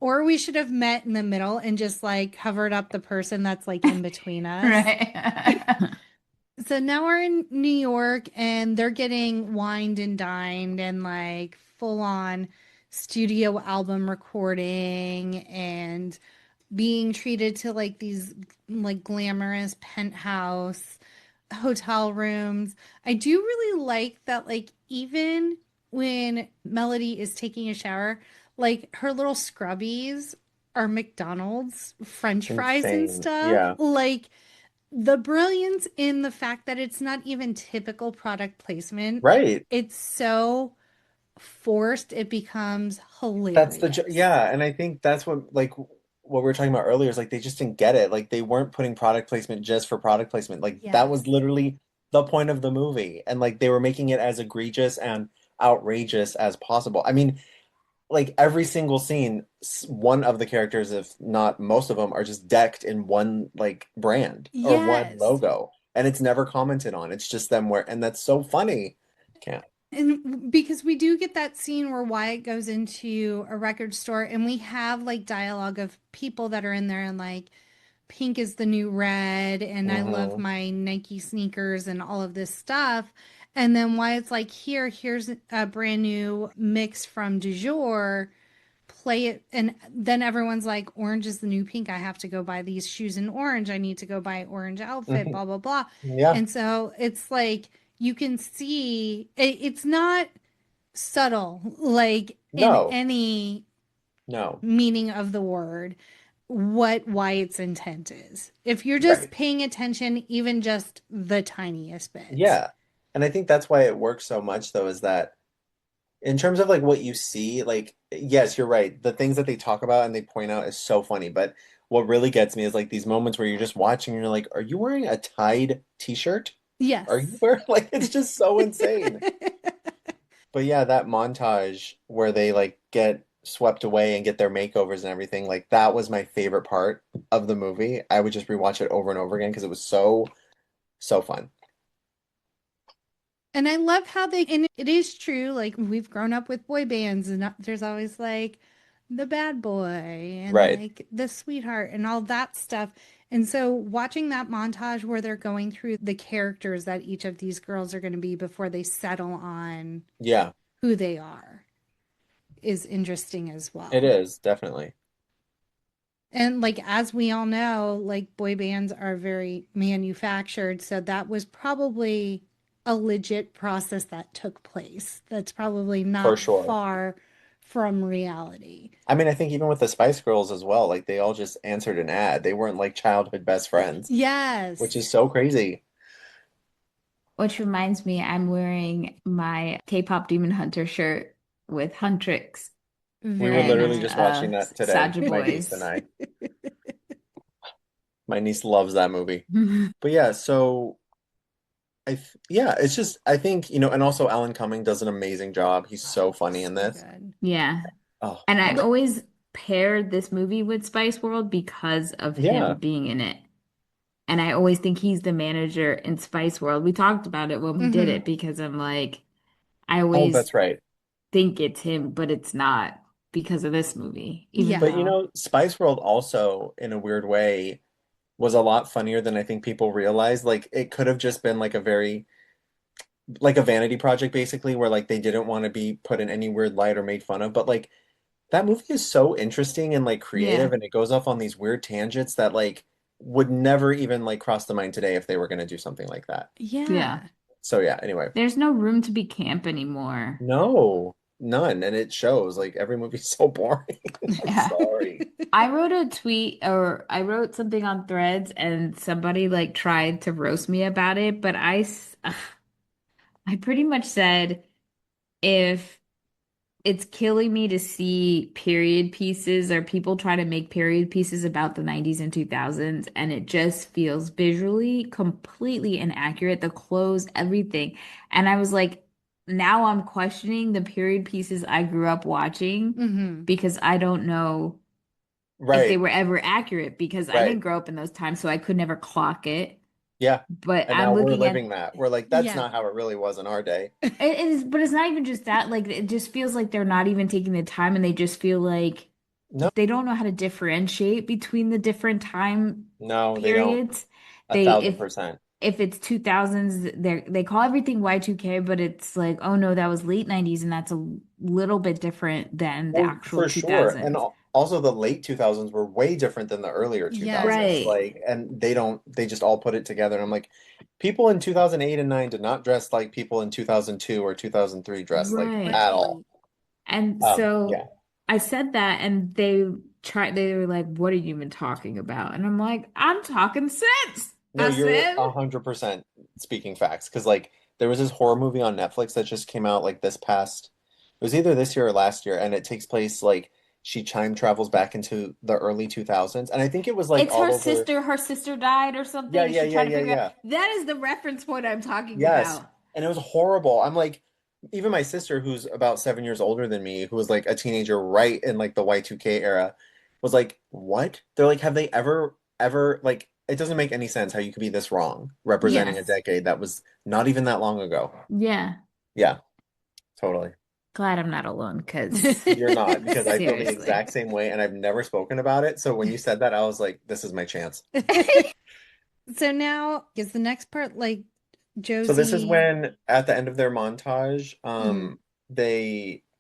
Or we should have met in the middle and just like covered up the person that's like in between us. Right. So now we're in New York and they're getting wined and dined and like full on studio album recording and being treated to like these like glamorous penthouse hotel rooms. I do really like that, like, even when Melody is taking a shower, like her little scrubbies are McDonald's French fries and Insane. stuff. Yeah, Like the brilliance in the fact that it's not even typical product placement. right. It's so forced, it becomes That's hilarious. yeah, and I think that's what like what we were talking about earlier is like they just didn't get it. Like they weren't putting product placement just for product placement. Like that was Yes. literally the point of the movie. And like they were making it as egregious and outrageous as possible. I mean, like every single scene, one of the characters, if not most of them, are just decked in one like brand or one Yes. logo, and it's never commented on. It's just them where, and that's so funny. Can't. And because we do get that scene where Wyatt goes into a record store and we have like dialogue of people that are in there and like pink is the new red and I love Hmm. my Nike sneakers and all of this stuff. And then Wyatt's like, here's a brand new mix from Jour, play it. And then everyone's like, orange is the new pink. I have to go buy these shoes in orange. I need to go buy orange outfit, blah, blah, blah. Yeah. And so it's like you can see it's not subtle, like in No. any No. meaning of the word, what Wyatt's intent is. If you're just Right. paying attention, even just the tiniest bit. Yeah. And I think that's why it works so much though, is that in terms of like what you see, like yes, you're right. The things that they talk about and they point out is so funny, but what really gets me is like these moments where you're just watching and you're like, are you wearing a Tide t-shirt? Are you Yes. wearing like it's just so insane. But yeah, that montage where they like get swept away and get their makeovers and everything, like that was my favorite part of the movie. I would just rewatch it over and over again because it was so, so fun. And I love how they, and it is true, like we've grown up with boy bands, and there's always like the bad boy and Right. like the sweetheart and all that stuff. And so watching that montage where they're going through the characters that each of these girls are going to be before they settle on Yeah, who they are is interesting as it well. is, definitely. And like as we all know, like boy bands are very manufactured, so that was probably a legit process that took place. That's probably For not sure. far from reality. I mean, I think even with the Spice Girls as well, like they all just answered an ad. They weren't like childhood best friends, which is Yes. so crazy. Which reminds me, I'm wearing my K-pop Demon Hunter shirt with Huntrix We were Very and literally just watching nice. that today, Saja my niece and Boys. I. My niece loves that movie. But yeah, so yeah, it's just I think, and also Alan Cumming does an amazing job. He's so funny in So this. good. Yeah. Oh, And I But always paired this movie with Spice World because of him yeah. being in it. And I always think he's the manager in Spice World. We talked about it when we did mhm. it because I'm like, I Oh, always that's right. think it's him, but it's not because of this movie, even But Yeah. though, Spice World also, in a weird way, was a lot funnier than I think people realize. Like it could have just been like a very like a vanity project basically, where like they didn't want to be put in any weird light or made fun of. But like that movie is so interesting and like yeah. creative and it goes off on these weird tangents that like would never even like cross the mind today if they were going to do something like that. Yeah. So yeah, anyway. There's no room to be camp anymore. No, none. And it shows like every movie's so boring. I'm Yeah. sorry. I wrote a tweet or I wrote something on Threads and somebody like tried to roast me about it, but I pretty much said if it's killing me to see period pieces or people try to make period pieces about the 90s and 2000s, and it just feels visually completely inaccurate, the clothes, everything. And I was like, now I'm questioning the period pieces I grew up watching Mm-hmm. because I don't know if they Right, were ever accurate because I right. didn't grow up in those times, so I could never clock it. Yeah. But And I'm now we're looking at living that. We're like, that's Yeah. not how it really was in our day. it is, but it's not even just that. Like, it just feels like they're not even taking the time, and they just feel like No, they don't know how to differentiate between the different time no, they don't. periods. A They thousand percent. if it's 2000s, they call everything Y2K, but it's like, oh no, that was late 90s, and that's a little bit different than the Well, actual for sure. And 2000s. also the late 2000s were way different than the earlier Yes. 2000s. Right. Like, and they just all put it together. And I'm like, people in 2008 and 9 did not dress like people in 2002 or 2003 dressed like Right. at all. And Yeah. so I said that, and they were like, what are you even talking about? And I'm like, I'm talking sense. No, I you're said, 100% speaking facts. Because like there was this horror movie on Netflix that just came out like this past, it was either this year or last year, and it takes place like she time travels back into the early 2000s. And I think it was like it's all over. her sister died or something, Yeah, and yeah, she yeah, tried to yeah, figure out yeah. that is the reference point I'm talking Yes. about. And it was horrible. I'm like, even my sister, who's about 7 years older than me, who was like a teenager right in like the Y2K era, was like, what? They're like, have they ever, like, it doesn't make any sense how you could be this wrong representing a Yes. decade that was not even that long ago. Yeah. Yeah, totally. Glad I'm not alone because You're not, because I feel the seriously. exact same way and I've never spoken about it. So when you said that, I was like, this is my chance. So now is the next part like So this is Josie? when, at the end of their montage, Mhm.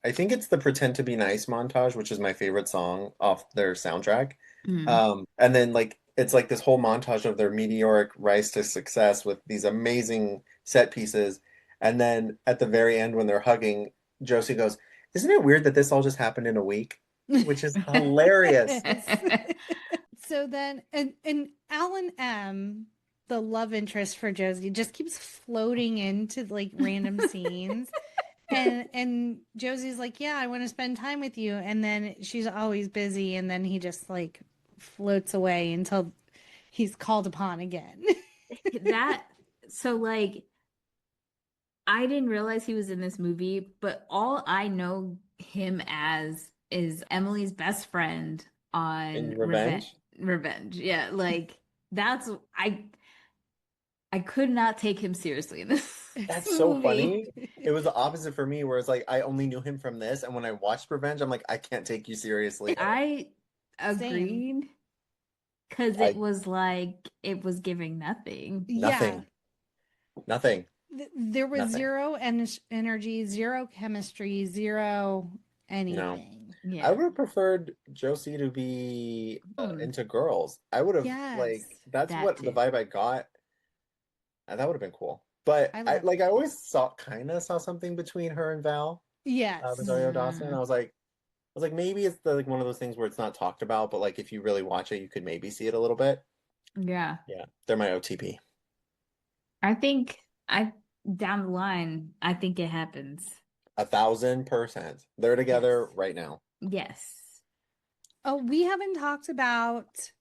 I think it's the Pretend to Be Nice montage, which is my favorite song off their soundtrack. Mm. And then like it's like this whole montage of their meteoric rise to success with these amazing set pieces. And then at the very end when they're hugging, Josie goes, "Isn't it weird that this all just happened in a week?" Which is hilarious. So then, and Alan M, the love interest for Josie, just keeps floating into like random scenes. And Josie's like, yeah, I want to spend time with you. And then she's always busy. And then he just like floats away until he's called upon again. So like I didn't realize he was in this movie, but all I know him as is Emily's best friend on In Revenge? Revenge. Yeah, like that's I could not take him seriously in this That's so movie. funny. It was the opposite for me, where it's like I only knew him from this, and when I watched Revenge, I'm like, I can't take you seriously. I Same. agreed because I it was like it was giving nothing. Yeah. Nothing. Nothing. There was Nothing. zero energy, zero chemistry, zero No. anything. I Yeah. would have preferred Josie to be into girls. I would have like Yes. that's That what the too. vibe I got, and that would have been cool. But I I love like I always saw something between her and Val, Yes. Rosario Dawson. Mm, I was like maybe it's like one of those things where it's not talked about, but like if you really watch it, you could maybe see it a little bit. yeah. Yeah, they're my OTP. I think I down the line, I think it happens. 1,000%. They're together Yes. right now. Yes. Oh, we haven't talked about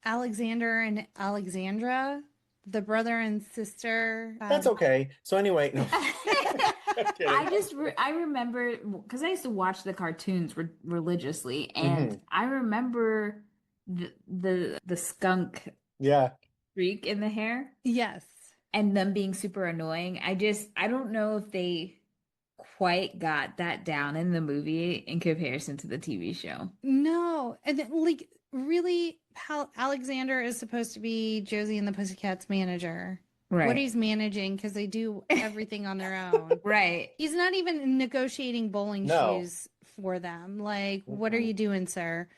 Alexander and Alexandra, the brother and sister. That's okay. So anyway, no. I'm kidding. I remember because I used to watch the cartoons religiously, and Mhm. I remember the skunk Yeah. streak in the hair Yes. and them being super annoying. I don't know if they quite got that down in the movie in comparison to the TV show. No. And then, like, really, Alexander is supposed to be Josie and the Pussycats manager. What Right. he's managing because they do everything on their own. Right. He's not even negotiating bowling No. shoes for them. Like, what are Mm-mm. you doing, sir?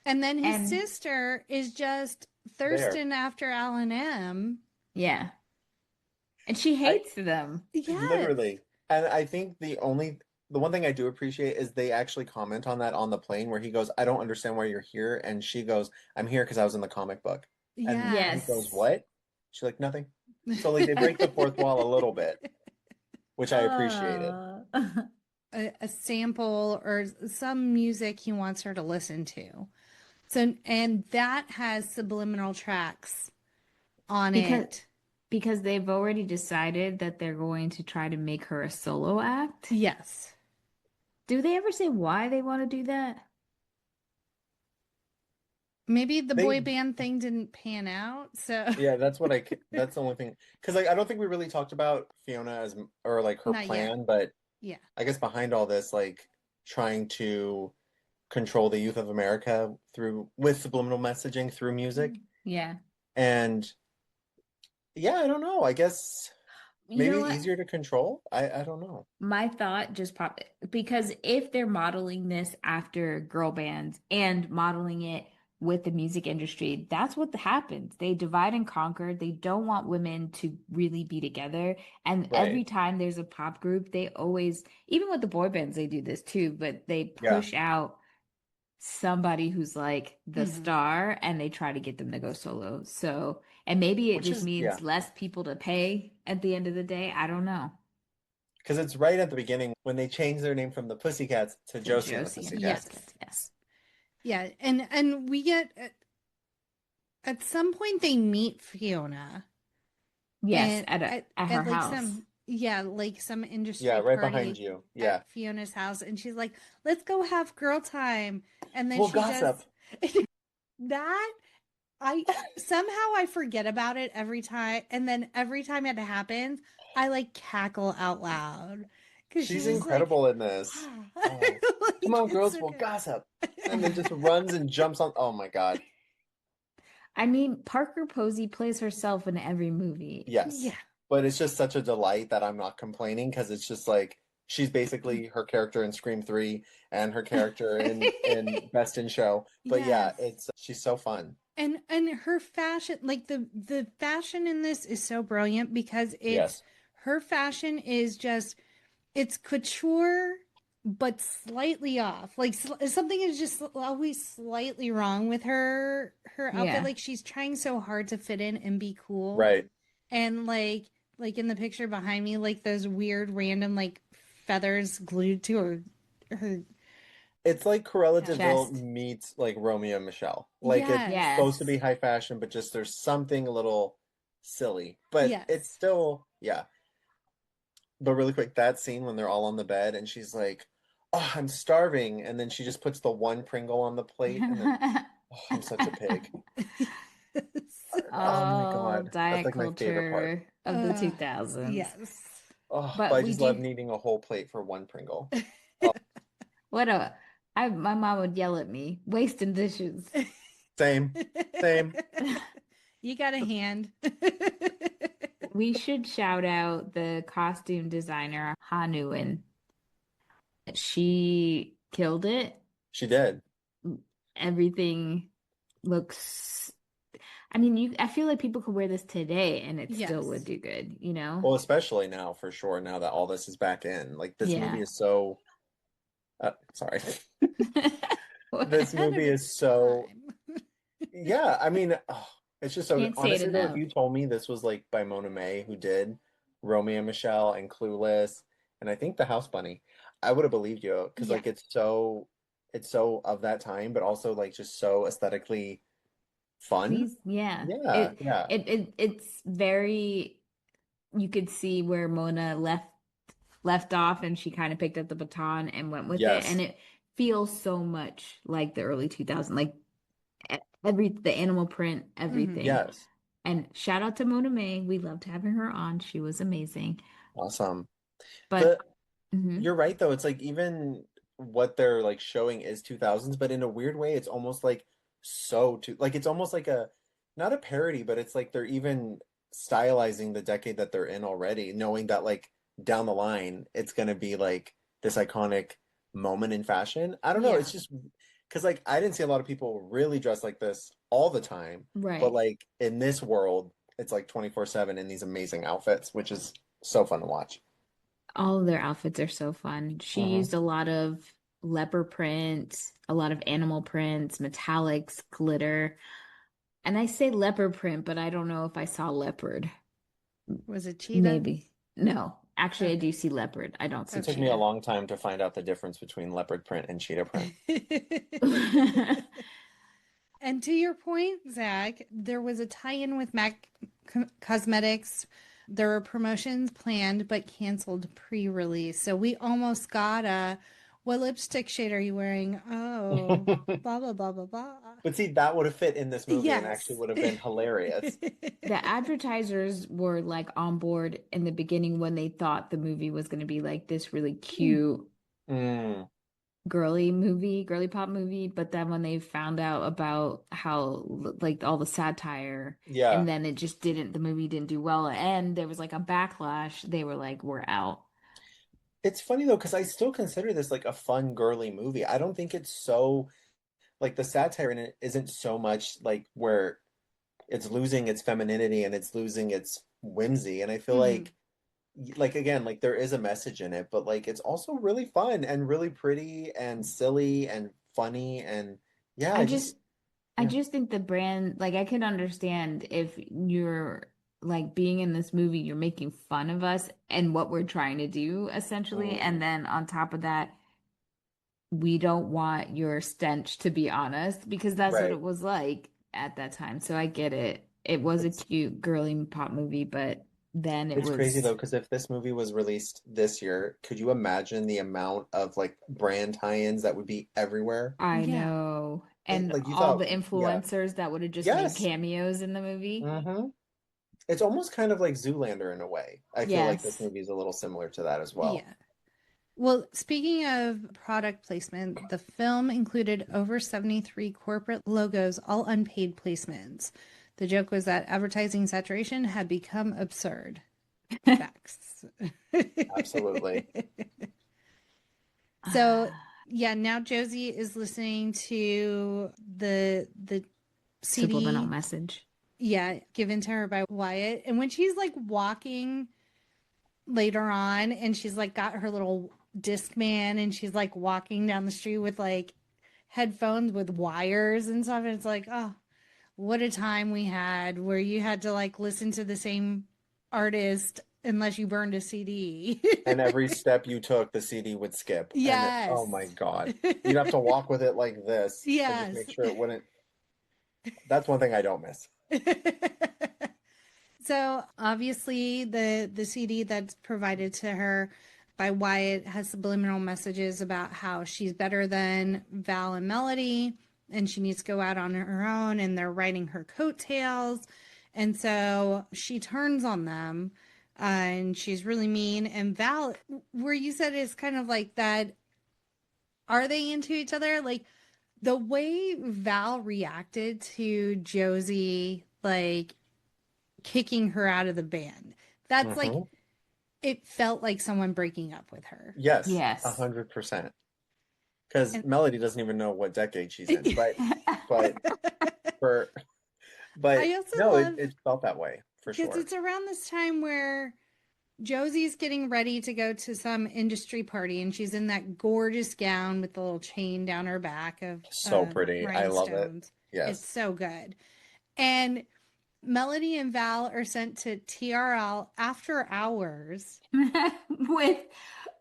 And then his And sister is just thirsting after Alan M. Yeah. And she hates them. Yes. Literally. And I think the one thing I do appreciate is they actually comment on that on the plane where he goes, I don't understand why you're here. And she goes, I'm here because I was in the comic book. And Yes. he goes, what? She's like, nothing. So like they break the fourth wall a little bit, which I appreciated. A sample or some music he wants her to listen to. So, and that has subliminal tracks on it. Because they've already decided that they're going to try to make her a solo act. Yes. Do they ever say why they want to do that? Maybe the boy band thing didn't pan out, so yeah, that's the only thing. Because like I don't think we really talked about Fiona or like her Not plan, yet. but yeah. I guess behind all this, like trying to control the youth of America with subliminal messaging through music. Yeah. And yeah, I don't know. I guess maybe easier to control. I don't know. My thought just popped because if they're modeling this after girl bands and modeling it with the music industry, that's what happens. They divide and conquer. They don't want women to really be together. And every time there's a pop group, they always, even with the boy bands, they do this too, but they push out somebody who's like the star and they try to get them to go solo. So, and maybe it just means less people to pay at the end of the day. I don't know. Because it's right at the beginning when they change their name from the Pussycats to Josie and the Pussycats. Yes. Yeah, and we get at some point they meet Fiona. Yes, at her like house. Like some industry right party behind you. Yeah. At Fiona's house, and she's like, "Let's go have girl time." And then we'll she gossip. that I forget about it every time, and then every time it happens, I like cackle out loud. She's incredible like, in this. Come on, girls, we'll gossip. And then just runs and jumps on. Oh my God. I mean, Parker Posey plays herself in every movie. Yes. Yeah. But it's just such a delight that I'm not complaining because it's just like she's basically her character in Scream 3 and her character in Best in Show. But she's so fun. And her fashion, like the fashion in this is so brilliant because her fashion is just, it's couture but slightly off. Like something is just always slightly wrong with her outfit. Like she's trying so hard to fit in and be cool. Right. And like in the picture behind me, like those weird random like feathers glued to her. It's like Cruella de Vil meets like Romeo and Michelle. Like it's supposed to be high fashion, but just there's something a little silly. But it's still, But really quick, that scene when they're all on the bed and she's like, "Oh, I'm starving," and then she just puts the one Pringle on the plate, and then, "Oh, I'm such a pig." Oh my God, diet that's like my favorite part of the 2000s. Yes. Oh, but I just love needing a whole plate for one Pringle. My mom would yell at me, wasting dishes. Same. You got a hand. We should shout out the costume designer, Hanuin. She killed it. She did. Everything looks, I mean, I feel like people could wear this today and it still would do good, you know? Well, especially now, for sure, now that all this is back in. Like, this movie is so... sorry. This movie is so... Yeah, I mean, it's just so... Honestly, though, if you told me this was, like, by Mona May, who did Romeo and Michelle and Clueless, and I think The House Bunny, I would have believed you, because, like, it's so of that time, but also, like, just so aesthetically fun. It's very... You could see where Mona left off, and she kind of picked up the baton and went with it, and it feels so much like the early 2000s, like the animal print, everything. Yes. And shout out to Mona May. We loved having her on. She was amazing. Awesome. But you're right, though. It's like even what they're like showing is 2000s, but in a weird way, it's almost like like it's almost like not a parody, but it's like they're even stylizing the decade that they're in already, knowing that like down the line, it's going to be like this iconic moment in fashion. I don't know. It's just because like I didn't see a lot of people really dressed like this all the time, Right. but like in this world, it's like 24/7 in these amazing outfits, which is so fun to watch. All of their outfits are so fun. She Hmm. used a lot of leopard print, a lot of animal prints, metallics, glitter. And I say leopard print, but I don't know if I saw leopard. Was it cheetah? Maybe. No. Actually, I Okay. do see leopard. I don't see It took me a Okay. cheetah. long time to find out the difference between leopard print and cheetah print. And to your point, Zach, there was a tie-in with MAC Cosmetics. There were promotions planned but canceled pre-release. So we almost got a, what lipstick shade are you wearing? Oh, blah, blah, blah, blah, blah. But see, that would have fit in this movie and actually Yes. would have been hilarious. The advertisers were like on board in the beginning when they thought the movie was going to be like this really cute Mm, girly pop movie, but then when they found out about how like all the satire yeah. and then it just didn't, the movie didn't do well and there was like a backlash, they were like, we're out. It's funny though, because I still consider this like a fun girly movie. I don't think it's so like the satire in it isn't so much like where it's losing its femininity and it's losing its whimsy. And I feel Mhm. like again, like there is a message in it, but like it's also really fun and really pretty and silly and funny and yeah, I I just just I yeah. just think the brand, like I can understand if you're like being in this movie, you're making fun of us and what we're trying to do essentially. And Mm, then on top of that, we don't want your stench to be on us because that's what right. it was like at that time. So I get it. It was a It's cute girly pop movie, but then it it's crazy was, though, because if this movie was released this year, could you imagine the amount of like brand tie-ins that would be everywhere? I Yeah. know. It, And like you all the thought, yeah. influencers that would have just made Yes. cameos in the movie. Hmm. It's almost kind of like Zoolander in a way. I feel like this Yes. movie is a little similar to that as well. Yeah. Well, speaking of product placement, the film included over 73 corporate logos, all unpaid placements. The joke was that advertising saturation had become absurd. Facts. Absolutely. So, yeah, now Josie is listening to the Subliminal CD, message. yeah, given to her by Wyatt. And when she's like walking later on and she's like got her little disc man and she's like walking down the street with like headphones with wires and stuff, and it's like, oh, what a time we had where you had to like listen to the same artist unless you burned a CD. And every step you took, the CD would skip. And it, oh Yes. my God. You'd have to walk with it like this to just Yes. make sure it wouldn't. That's one thing I don't miss. So obviously the CD that's provided to her by Wyatt has subliminal messages about how she's better than Val and Melody and she needs to go out on her own and they're riding her coattails. And so she turns on them and she's really mean. And Val, where you said is kind of like that, are they into each other? Like the way Val reacted to Josie, like kicking her out of the band. That's like, Hmm. it felt like someone breaking up with her. Yes, Yes. 100%. Because And Melody doesn't even know what decade she's in. But for but I also no, love it felt that way for because sure. it's around this time where Josie's getting ready to go to some industry party and she's in that gorgeous gown with the little chain down her back of So pretty. I love it. rhinestones. It's Yes. so good. And Melody and Val are sent to TRL after hours. with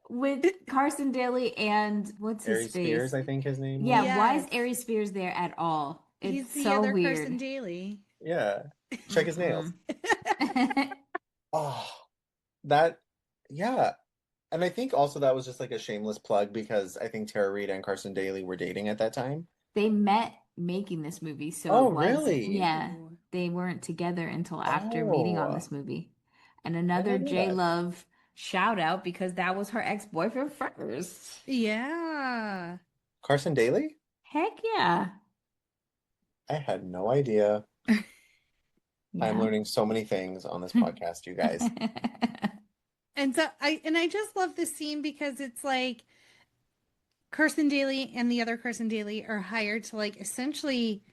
with Carson Daly and what's his Ari Spears, face? I think his name Yeah, was. why is Yes. Ari Spears there at all? He's It's the so other weird. Carson Daly. Yeah. Check his nails. Mm-mm. Oh, that, yeah. And I think also that was just like a shameless plug because I think Tara Reid and Carson Daly were dating at that time. They met making this movie, so Oh, it was, really? yeah, Ooh. they weren't together until after meeting on Oh, this movie. And I another didn't know J that. Love shout out because that was her ex-boyfriend first. Yeah. Carson Daly? Heck yeah. I had no idea. I'm Yeah. learning so many things on this podcast, you guys. And so I just love this scene because it's like Carson Daly and the other Carson Daly are hired to like essentially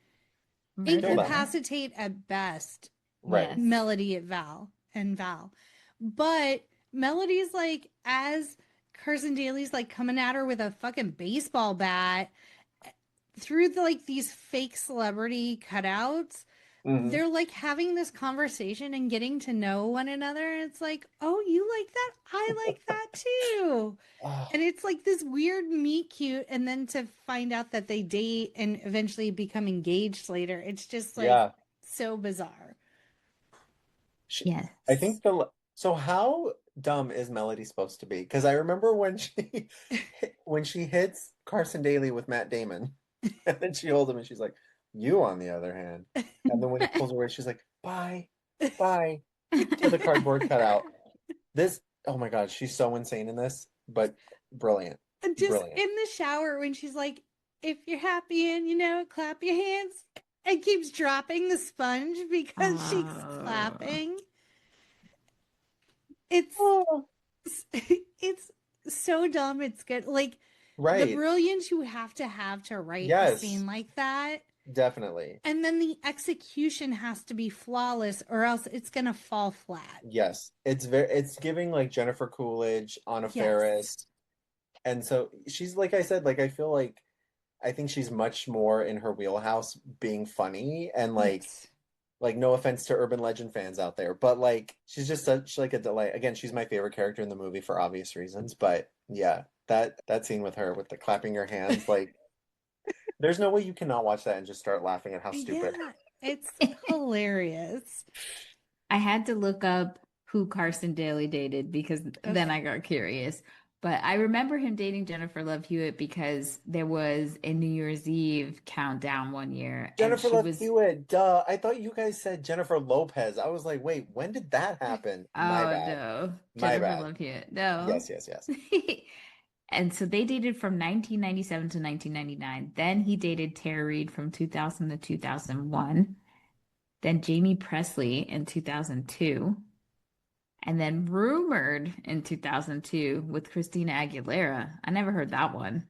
Murder her. incapacitate at best Right. Yes. Melody at Val. But Melody's like, as Carson Daly's like coming at her with a fucking baseball bat through these fake celebrity cutouts, Mhm. they're like having this conversation and getting to know one another. And it's like, oh, you like that? I like that too. And it's like this weird meet cute. And then to find out that they date and eventually become engaged later, it's just like Yeah. so bizarre. Yes. I think so how dumb is Melody supposed to be? Because I remember when she hits Carson Daly with Matt Damon, and then she holds him and she's like, "You, on the other hand," and then when he pulls away, she's like, "Bye, bye," to the cardboard cutout. Oh my God, she's so insane in this, but brilliant. Just Brilliant. in the shower when she's like, if you're happy and clap your hands, and keeps dropping the sponge because she's clapping. It's so dumb. It's good. Like the brilliance you have to write a scene like that. Definitely. And then the execution has to be flawless or else it's going to fall flat. Yes. It's giving like Jennifer Coolidge, Anna Faris. And so she's, like I said, like I feel like I think she's much more in her wheelhouse being funny and like no offense to Urban Legend fans out there, but like she's just such like a delight. Again, she's my favorite character in the movie for obvious reasons, but yeah, that scene with her with the clapping her hands, like there's no way you cannot watch that and just start laughing at how stupid. Yeah, it's hilarious. I had to look up who Carson Daly dated because then I got curious. But I remember him dating Jennifer Love Hewitt because there was a New Year's Eve countdown one year. Jennifer Love Hewitt, duh. I thought you guys said Jennifer Lopez. I was like, wait, when did that happen? My bad. No. My Jennifer bad. Love Hewitt. No. Yes. And so they dated from 1997 to 1999. Then he dated Tara Reid from 2000 to 2001. Then Jamie Presley in 2002. And then rumored in 2002 with Christina Aguilera. I never heard that one.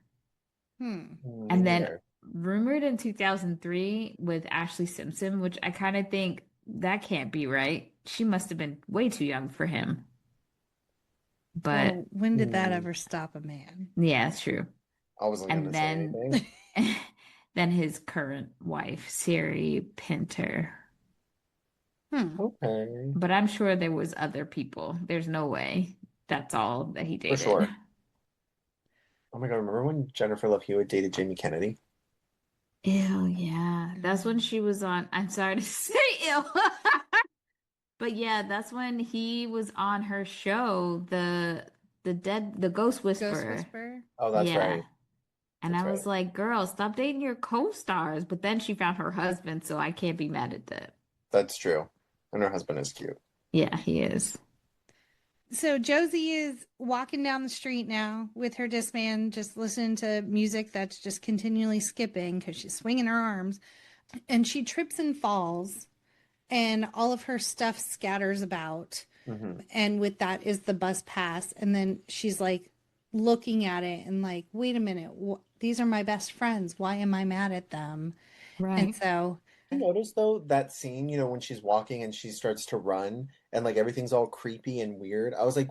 And then rumored in 2003 with Ashley Simpson, which I kind of think that can't be right. She must have been way too young for him. But when did that ever stop a man? Yeah, it's true. I wasn't going to say anything. Then his current wife, Sari Pinter. Okay. But I'm sure there was other people. There's no way that's all that he dated. For sure. Oh my God, remember when Jennifer Love Hewitt dated Jamie Kennedy? Ew, yeah. That's when she was on, I'm sorry to say ew. But yeah, that's when he was on her show, the Ghost Whisperer. Oh, that's right. And I was like, girl, stop dating your co-stars. But then she found her husband, so I can't be mad at that. That's true. And her husband is cute. Yeah, he is. So Josie is walking down the street now with her Discman, just listening to music that's just continually skipping because she's swinging her arms. And she trips and falls, and all of her stuff scatters about. And with that is the bus pass. And then she's like looking at it and like, wait a minute, these are my best friends. Why am I mad at them? Right. And so... You notice though that scene, when she's walking and she starts to run and like everything's all creepy and weird. I was like,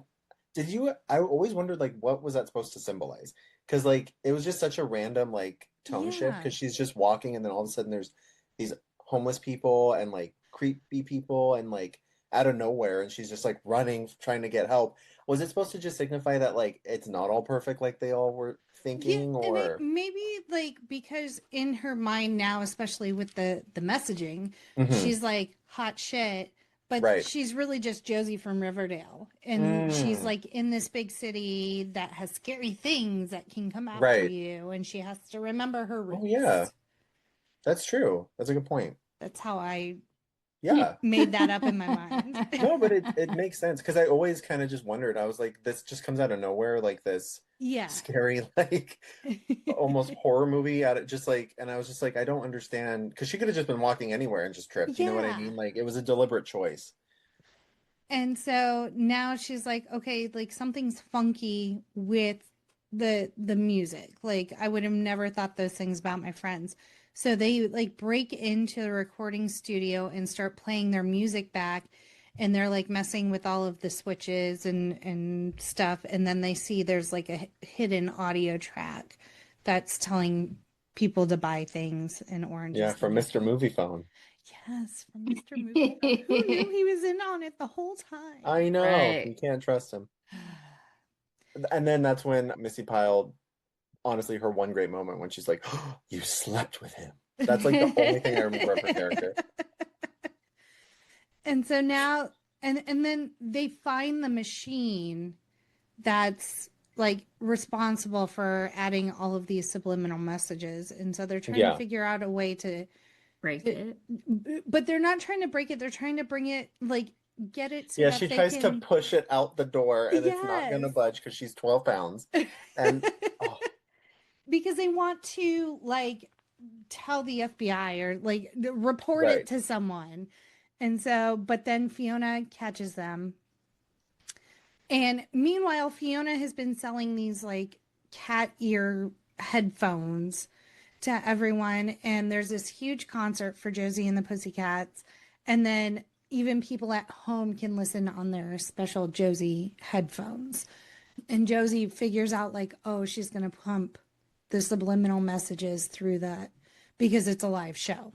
I always wondered like what was that supposed to symbolize? Because like it was just such a random like tone shift because she's just walking and then all of a sudden there's these homeless people and like creepy people and like out of nowhere and she's just like running trying to get help. Was it supposed to just signify that like it's not all perfect like they all were thinking? Or maybe like because in her mind now, especially with the messaging, she's like hot shit, but she's really just Josie from Riverdale, and she's like in this big city that has scary things that can come after you, and she has to remember her roots. Oh yeah, that's true. That's a good point. That's how I Yeah. made that up in my mind. No, but it makes sense because I always kind of just wondered. I was like, this just comes out of nowhere, like this scary, like almost horror movie out of just like, and I was just like, I don't understand because she could have just been walking anywhere and just tripped. You know what I mean? Like it was a deliberate choice. And so now she's like, okay, like something's funky with the music. Like I would have never thought those things about my friends. So they like break into the recording studio and start playing their music back, and they're like messing with all of the switches and stuff, and then they see there's like a hidden audio track that's telling people to buy things and oranges. Yeah, from Mr. Movie Phone. Yes, from Mr. Movie Phone. Who knew he was in on it the whole time? I know. Right. You can't trust him. And then that's when Missy Pyle, honestly, her one great moment when she's like, oh, you slept with him. That's like the only thing I remember of her character. And so now, and then they find the machine that's like responsible for adding all of these subliminal messages. And so they're trying to figure out a way to break it. But they're not trying to break it. They're trying to bring it, like, get it so yeah, that she they tries can... to push it out the door, and it's not going to Yes. budge because she's 12 pounds. And because they want to, like, tell the FBI or, like, report it to someone. And so, but then Fiona catches them. And meanwhile, Fiona has been selling these, like, cat ear headphones to everyone. And there's this huge concert for Josie and the Pussycats. And then even people at home can listen on their special Josie headphones. And Josie figures out, like, oh, she's going to pump the subliminal messages through that because it's a live show.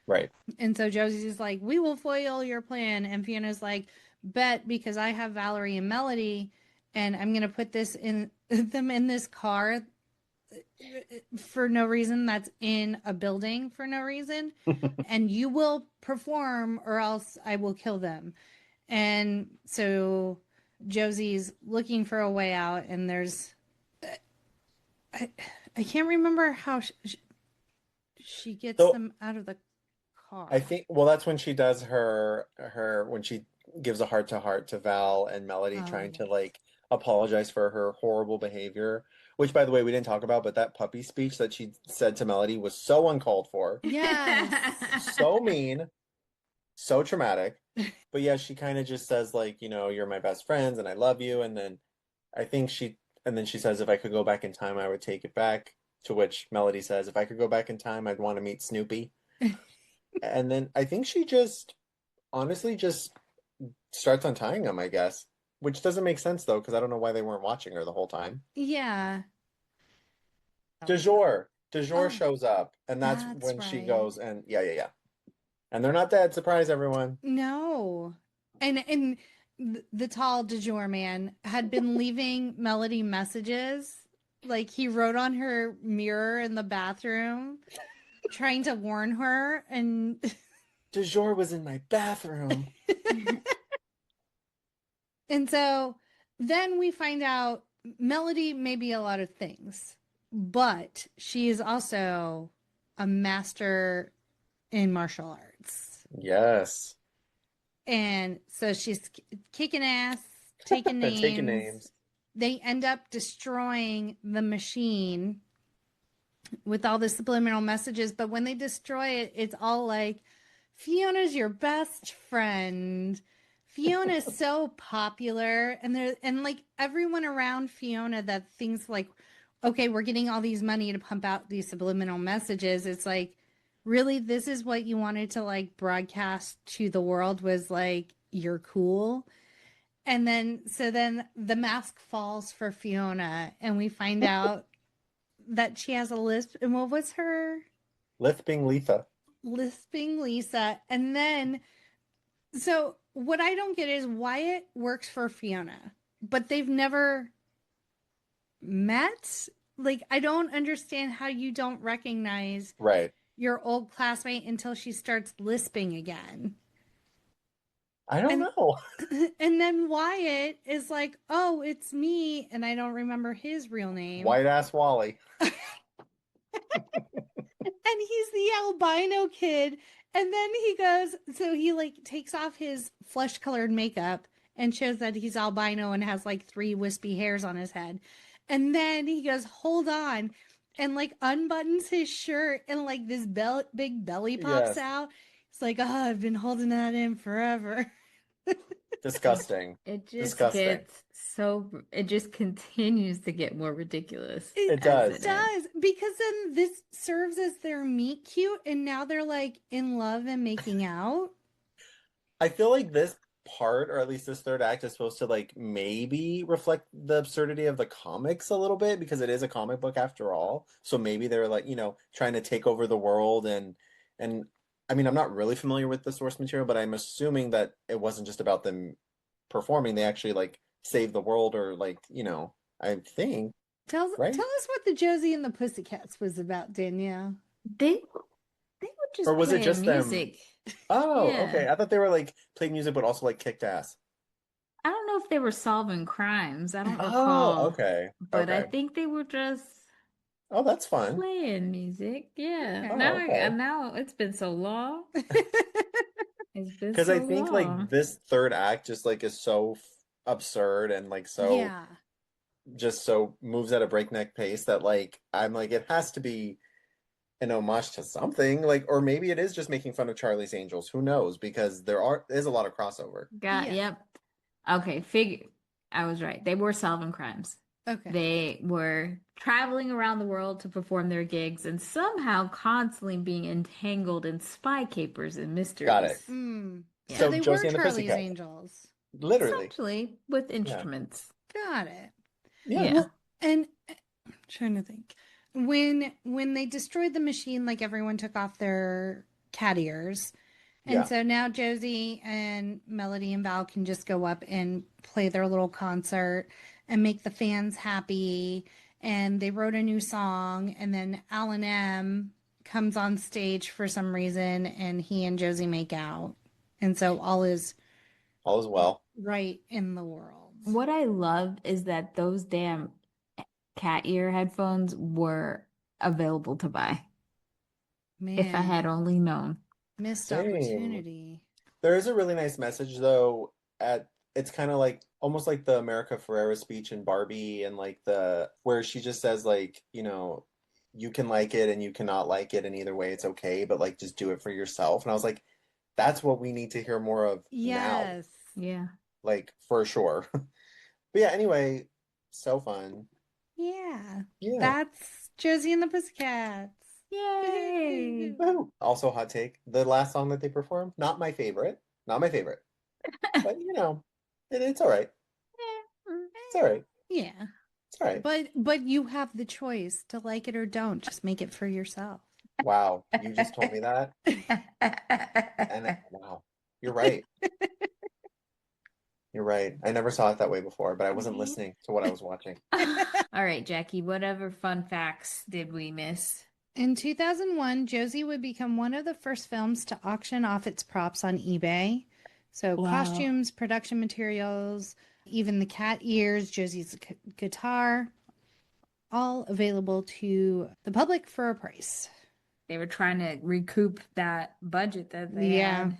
Right. And so Josie's like, we will foil your plan. And Fiona's like, bet, because I have Valerie and Melody, and I'm going to put them in this car for no reason, that's in a building for no reason. And you will perform or else I will kill them. And so Josie's looking for a way out, and there's I can't remember how she gets them out of the car. I think, well, that's when she does her when she gives a heart-to-heart to Val and Melody, trying to, like, apologize for her horrible behavior, which, by the way, we didn't talk about, but that puppy speech that she said to Melody was so uncalled for. Yes. So mean, so traumatic. But yeah, she kind of just says, like, you know, you're my best friends and I love you. And then I think she says, if I could go back in time, I would take it back. To which Melody says, if I could go back in time, I'd want to meet Snoopy. And then I think she just honestly just starts untying them, I guess. Which doesn't make sense, though, because I don't know why they weren't watching her the whole time. Yeah. Jour shows up, and that's when she goes, and yeah. And they're not dead. Surprise, everyone. No. And the tall Jour man had been leaving Melody messages. Like, he wrote on her mirror in the bathroom, trying to warn her, and... Jour was in my bathroom. And so then we find out Melody may be a lot of things, but she is also a master in martial arts. Yes. And so she's kicking ass, taking names. Taking names. They end up destroying the machine with all the subliminal messages. But when they destroy it, it's all like, Fiona's your best friend. Fiona's so popular. And like everyone around Fiona that thinks like, okay, we're getting all these money to pump out these subliminal messages. It's like, really, this is what you wanted to like broadcast to the world, was like, you're cool. And then the mask falls for Fiona, and we find out that she has a lisp. And what was her? Lisping Letha. Lisping Lisa. And then, so what I don't get is Wyatt works for Fiona, but they've never met. Like, I don't understand how you don't recognize your old classmate until she starts lisping again. I don't know. And then Wyatt is like, oh, it's me. And I don't remember his real name. White ass Wally. And he's the albino kid. And then he goes, so he like takes off his flesh colored makeup and shows that he's albino and has like 3 wispy hairs on his head. And then he goes, hold on, and like unbuttons his shirt, and like this big belly pops out. It's like, oh, I've been holding that in forever. Disgusting. It just Disgusting. it just continues to get more ridiculous. It does. It does. Because then this serves as their meet cute, and now they're like in love and making out. I feel like this part, or at least this third act, is supposed to like maybe reflect the absurdity of the comics a little bit because it is a comic book after all. So maybe they're like, trying to take over the world and I mean, I'm not really familiar with the source material, but I'm assuming that it wasn't just about them performing. They actually like saved the world or like, I think, right? Tell us what the Josie and the Pussycats was about, Danielle. They were just Or was it playing just them? music. Oh, Yeah. okay. I thought they were like playing music, but also like kicked ass. I don't know if they were solving crimes. I don't Oh, recall. okay. But I Okay. think they were just Oh, that's fun. playing music. Yeah. Okay. Now it's been so long. It's been Because so I think long. like this third act just like is so absurd and like so Yeah. just so moves at a breakneck pace that like I'm like it has to be an homage to something like, or maybe it is just making fun of Charlie's Angels. Who knows? Because there's a lot of crossover. Yep. Okay, I was right. They were solving crimes. Okay. They were traveling around the world to perform their gigs and somehow constantly being entangled in spy capers and mysteries. Got it. Mm. Yeah. So So they Josie were and the Charlie's Pussycats. Angels. Literally. Essentially, with instruments. Got it. Yeah. Well, and I'm trying to think. When they destroyed the machine, like everyone took off their cat ears. And Yeah. so now Josie and Melody and Val can just go up and play their little concert and make the fans happy. And they wrote a new song. And then Alan M comes on stage for some reason and he and Josie make out. And so all is well. right in the world. What I love is that those damn cat ear headphones were available to buy. Man, If I had only known. missed Dang. opportunity. There is a really nice message though it's kind of like almost like the America Ferrera speech in Barbie and like where she just says like, you can like it and you cannot like it and either way it's okay, but like just do it for yourself. And I was like, that's what we need to hear more of now. Yes. Yeah. Like for sure. But yeah, anyway, so fun. Yeah. Yeah. That's Josie and the Pussycats. Yay! Woo. Also hot take, the last song that they performed, not my favorite. Not my favorite. But it's all right. It's all right. Yeah. It's all right. But you have the choice to like it or don't. Just make it for yourself. Wow, you just told me that. And wow, you're right. You're right. I never saw it that way before, but I wasn't listening to what I was watching. All right, Jackie, whatever fun facts did we miss? In 2001, Josie would become one of the first films to auction off its props on eBay. So Wow. costumes, production materials, even the cat ears, Josie's guitar, all available to the public for a price. They were trying to recoup that budget that they had.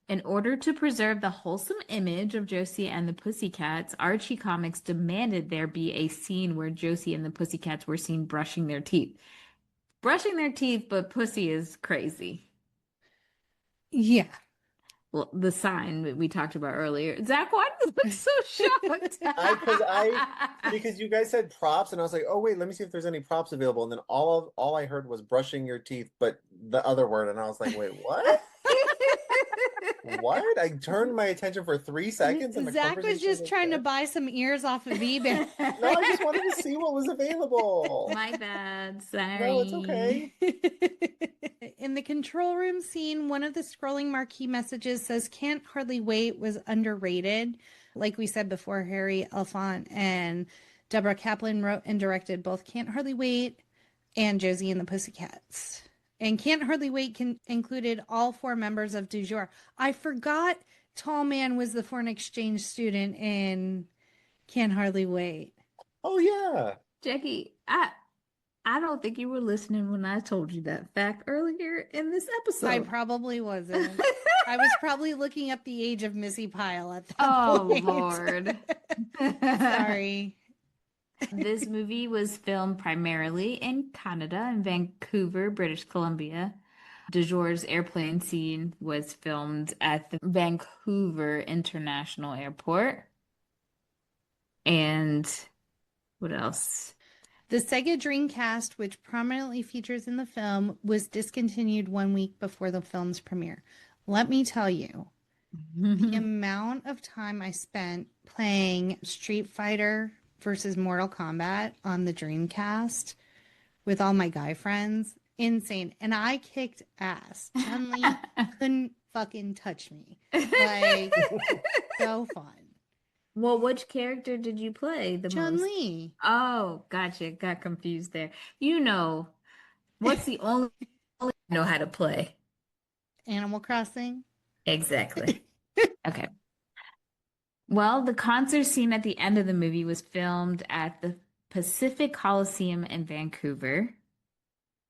In order to preserve the wholesome image of Josie and the Pussycats, Archie Comics demanded there be a scene where Josie and the Pussycats were seen brushing their teeth. Brushing their teeth, but Pussy is crazy. Yeah. Well, the sign that we talked about earlier. Zach, why do you look so shocked? Because you guys said props, and I was like, oh wait, let me see if there's any props available. And then all I heard was brushing your teeth, but the other word, and I was like, wait, what? What? I turned my attention for 3 seconds. And the Zach was conversation just trying to buy some ears off of eBay. No, I just wanted to see what was available. My bad. Sorry. No, it's okay. In the control room scene, one of the scrolling marquee messages says "Can't Hardly Wait" was underrated. Like we said before, Harry Elfont and Deborah Kaplan wrote and directed both "Can't Hardly Wait" and Josie and the Pussycats. And "Can't Hardly Wait" included all 4 members of Jour. I forgot Tall Man was the foreign exchange student in "Can't Hardly Wait." Oh yeah. Jackie, I don't think you were listening when I told you that fact earlier in this episode. I probably wasn't. I was probably looking up the age of Missy Pyle at that Oh, point. Lord. Sorry. This movie was filmed primarily in Canada, in Vancouver, British Columbia. Jour's airplane scene was filmed at the Vancouver International Airport. And what else? The Sega Dreamcast, which prominently features in the film, was discontinued 1 week before the film's premiere. Let me tell you, the amount of time I spent playing Street Fighter versus Mortal Kombat on the Dreamcast with all my guy friends, insane. And I kicked ass. Chun-Li couldn't fucking touch me. Like, so fun. Well, which character did you play the most? Chun-Li. Oh, gotcha. Got confused there. You know, what's the only I know how to play? Animal Crossing. Exactly. Okay. Well, the concert scene at the end of the movie was filmed at the Pacific Coliseum in Vancouver.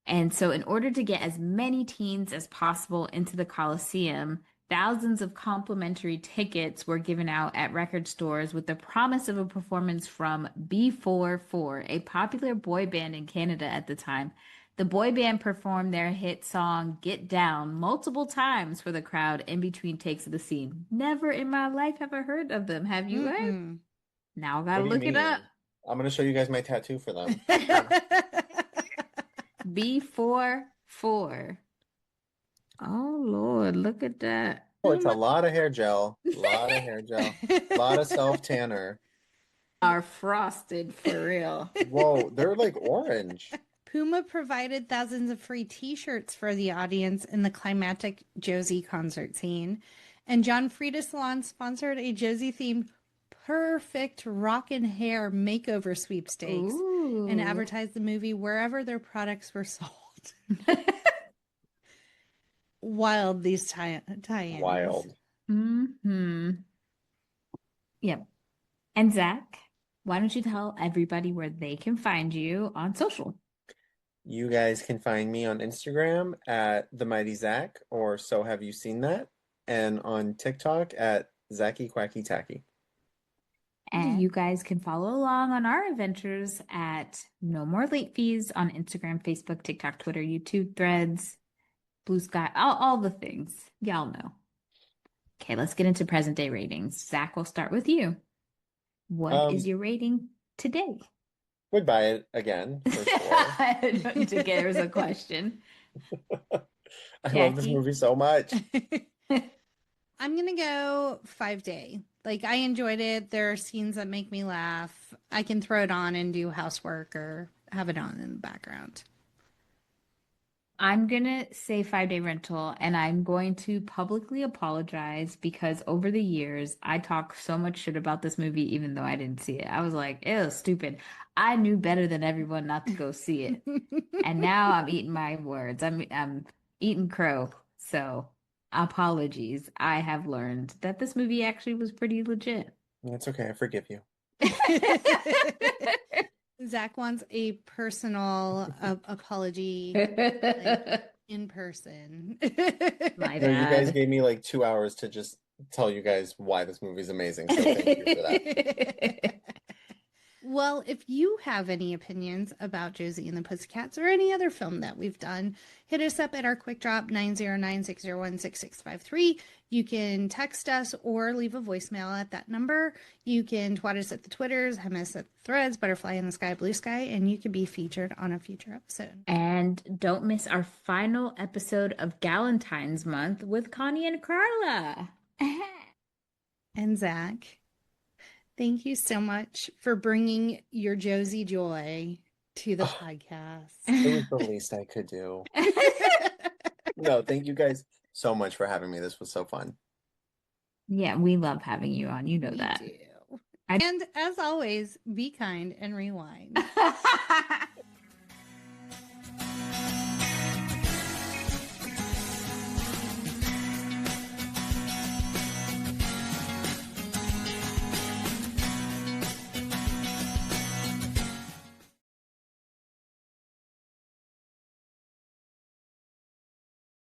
And so, in order to get as many teens as possible into the Coliseum, thousands of complimentary tickets were given out at record stores with the promise of a performance from B44, a popular boy band in Canada at the time. The boy band performed their hit song Get Down multiple times for the crowd in between takes of the scene. Never in my life have I heard of them. Have you guys? Now I gotta What do you look it up. I'm gonna show you guys my tattoo for them. B44. Oh Lord, look at that. Oh, it's a lot of hair gel. A lot of hair gel. A lot of self-tanner. Are frosted for real. Whoa, they're like orange. Puma provided thousands of free t-shirts for the audience in the climactic Josie concert scene. And John Frieda Salon sponsored a Josie-themed perfect rockin' hair makeover sweepstakes and advertised the movie wherever their products were sold. Wild, these tie-ins. Wild. Yep. And Zach, why don't you tell everybody where they can find you on social? You guys can find me on Instagram at The Mighty Zach, or So Have You Seen That? And on TikTok at Zachy Quacky Tacky. And you guys can follow along on our adventures at No More Late Fees on Instagram, Facebook, TikTok, Twitter, YouTube, Threads, Blue Sky, all the things. Y'all know. Okay, let's get into present day ratings. Zach, we'll start with you. What is your rating today? Would buy it again, for sure. There's a question. I love this movie so much. I'm going to go 5-day. Like, I enjoyed it. There are scenes that make me laugh. I can throw it on and do housework or have it on in the background. I'm going to say 5-day rental, and I'm going to publicly apologize because over the years, I talk so much shit about this movie, even though I didn't see it. I was like, it was stupid. I knew better than everyone not to go see it. And now I'm eating my words. I'm eating crow. So apologies. I have learned that this movie actually was pretty legit. It's okay. I forgive you. Zach wants a personal apology like, in person. My No, you bad. guys gave me like 2 hours to just tell you guys why this movie is amazing. So thank you for that. Well, if you have any opinions about Josie and the Pussycats or any other film that we've done, hit us up at our quick drop 909-601-6653. You can text us or leave a voicemail at that number. You can twat us at the Twitters, hem us at the Threads, Butterfly in the Sky, Blue Sky, and you can be featured on a future episode. And don't miss our final episode of Galentine's Month with Connie and Carla. And Zach, thank you so much for bringing your Josie joy to the podcast. It was the least I could do. No, thank you guys so much for having me. This was so fun. Yeah, we love having you on. You know We that. do. And as always, be kind and rewind.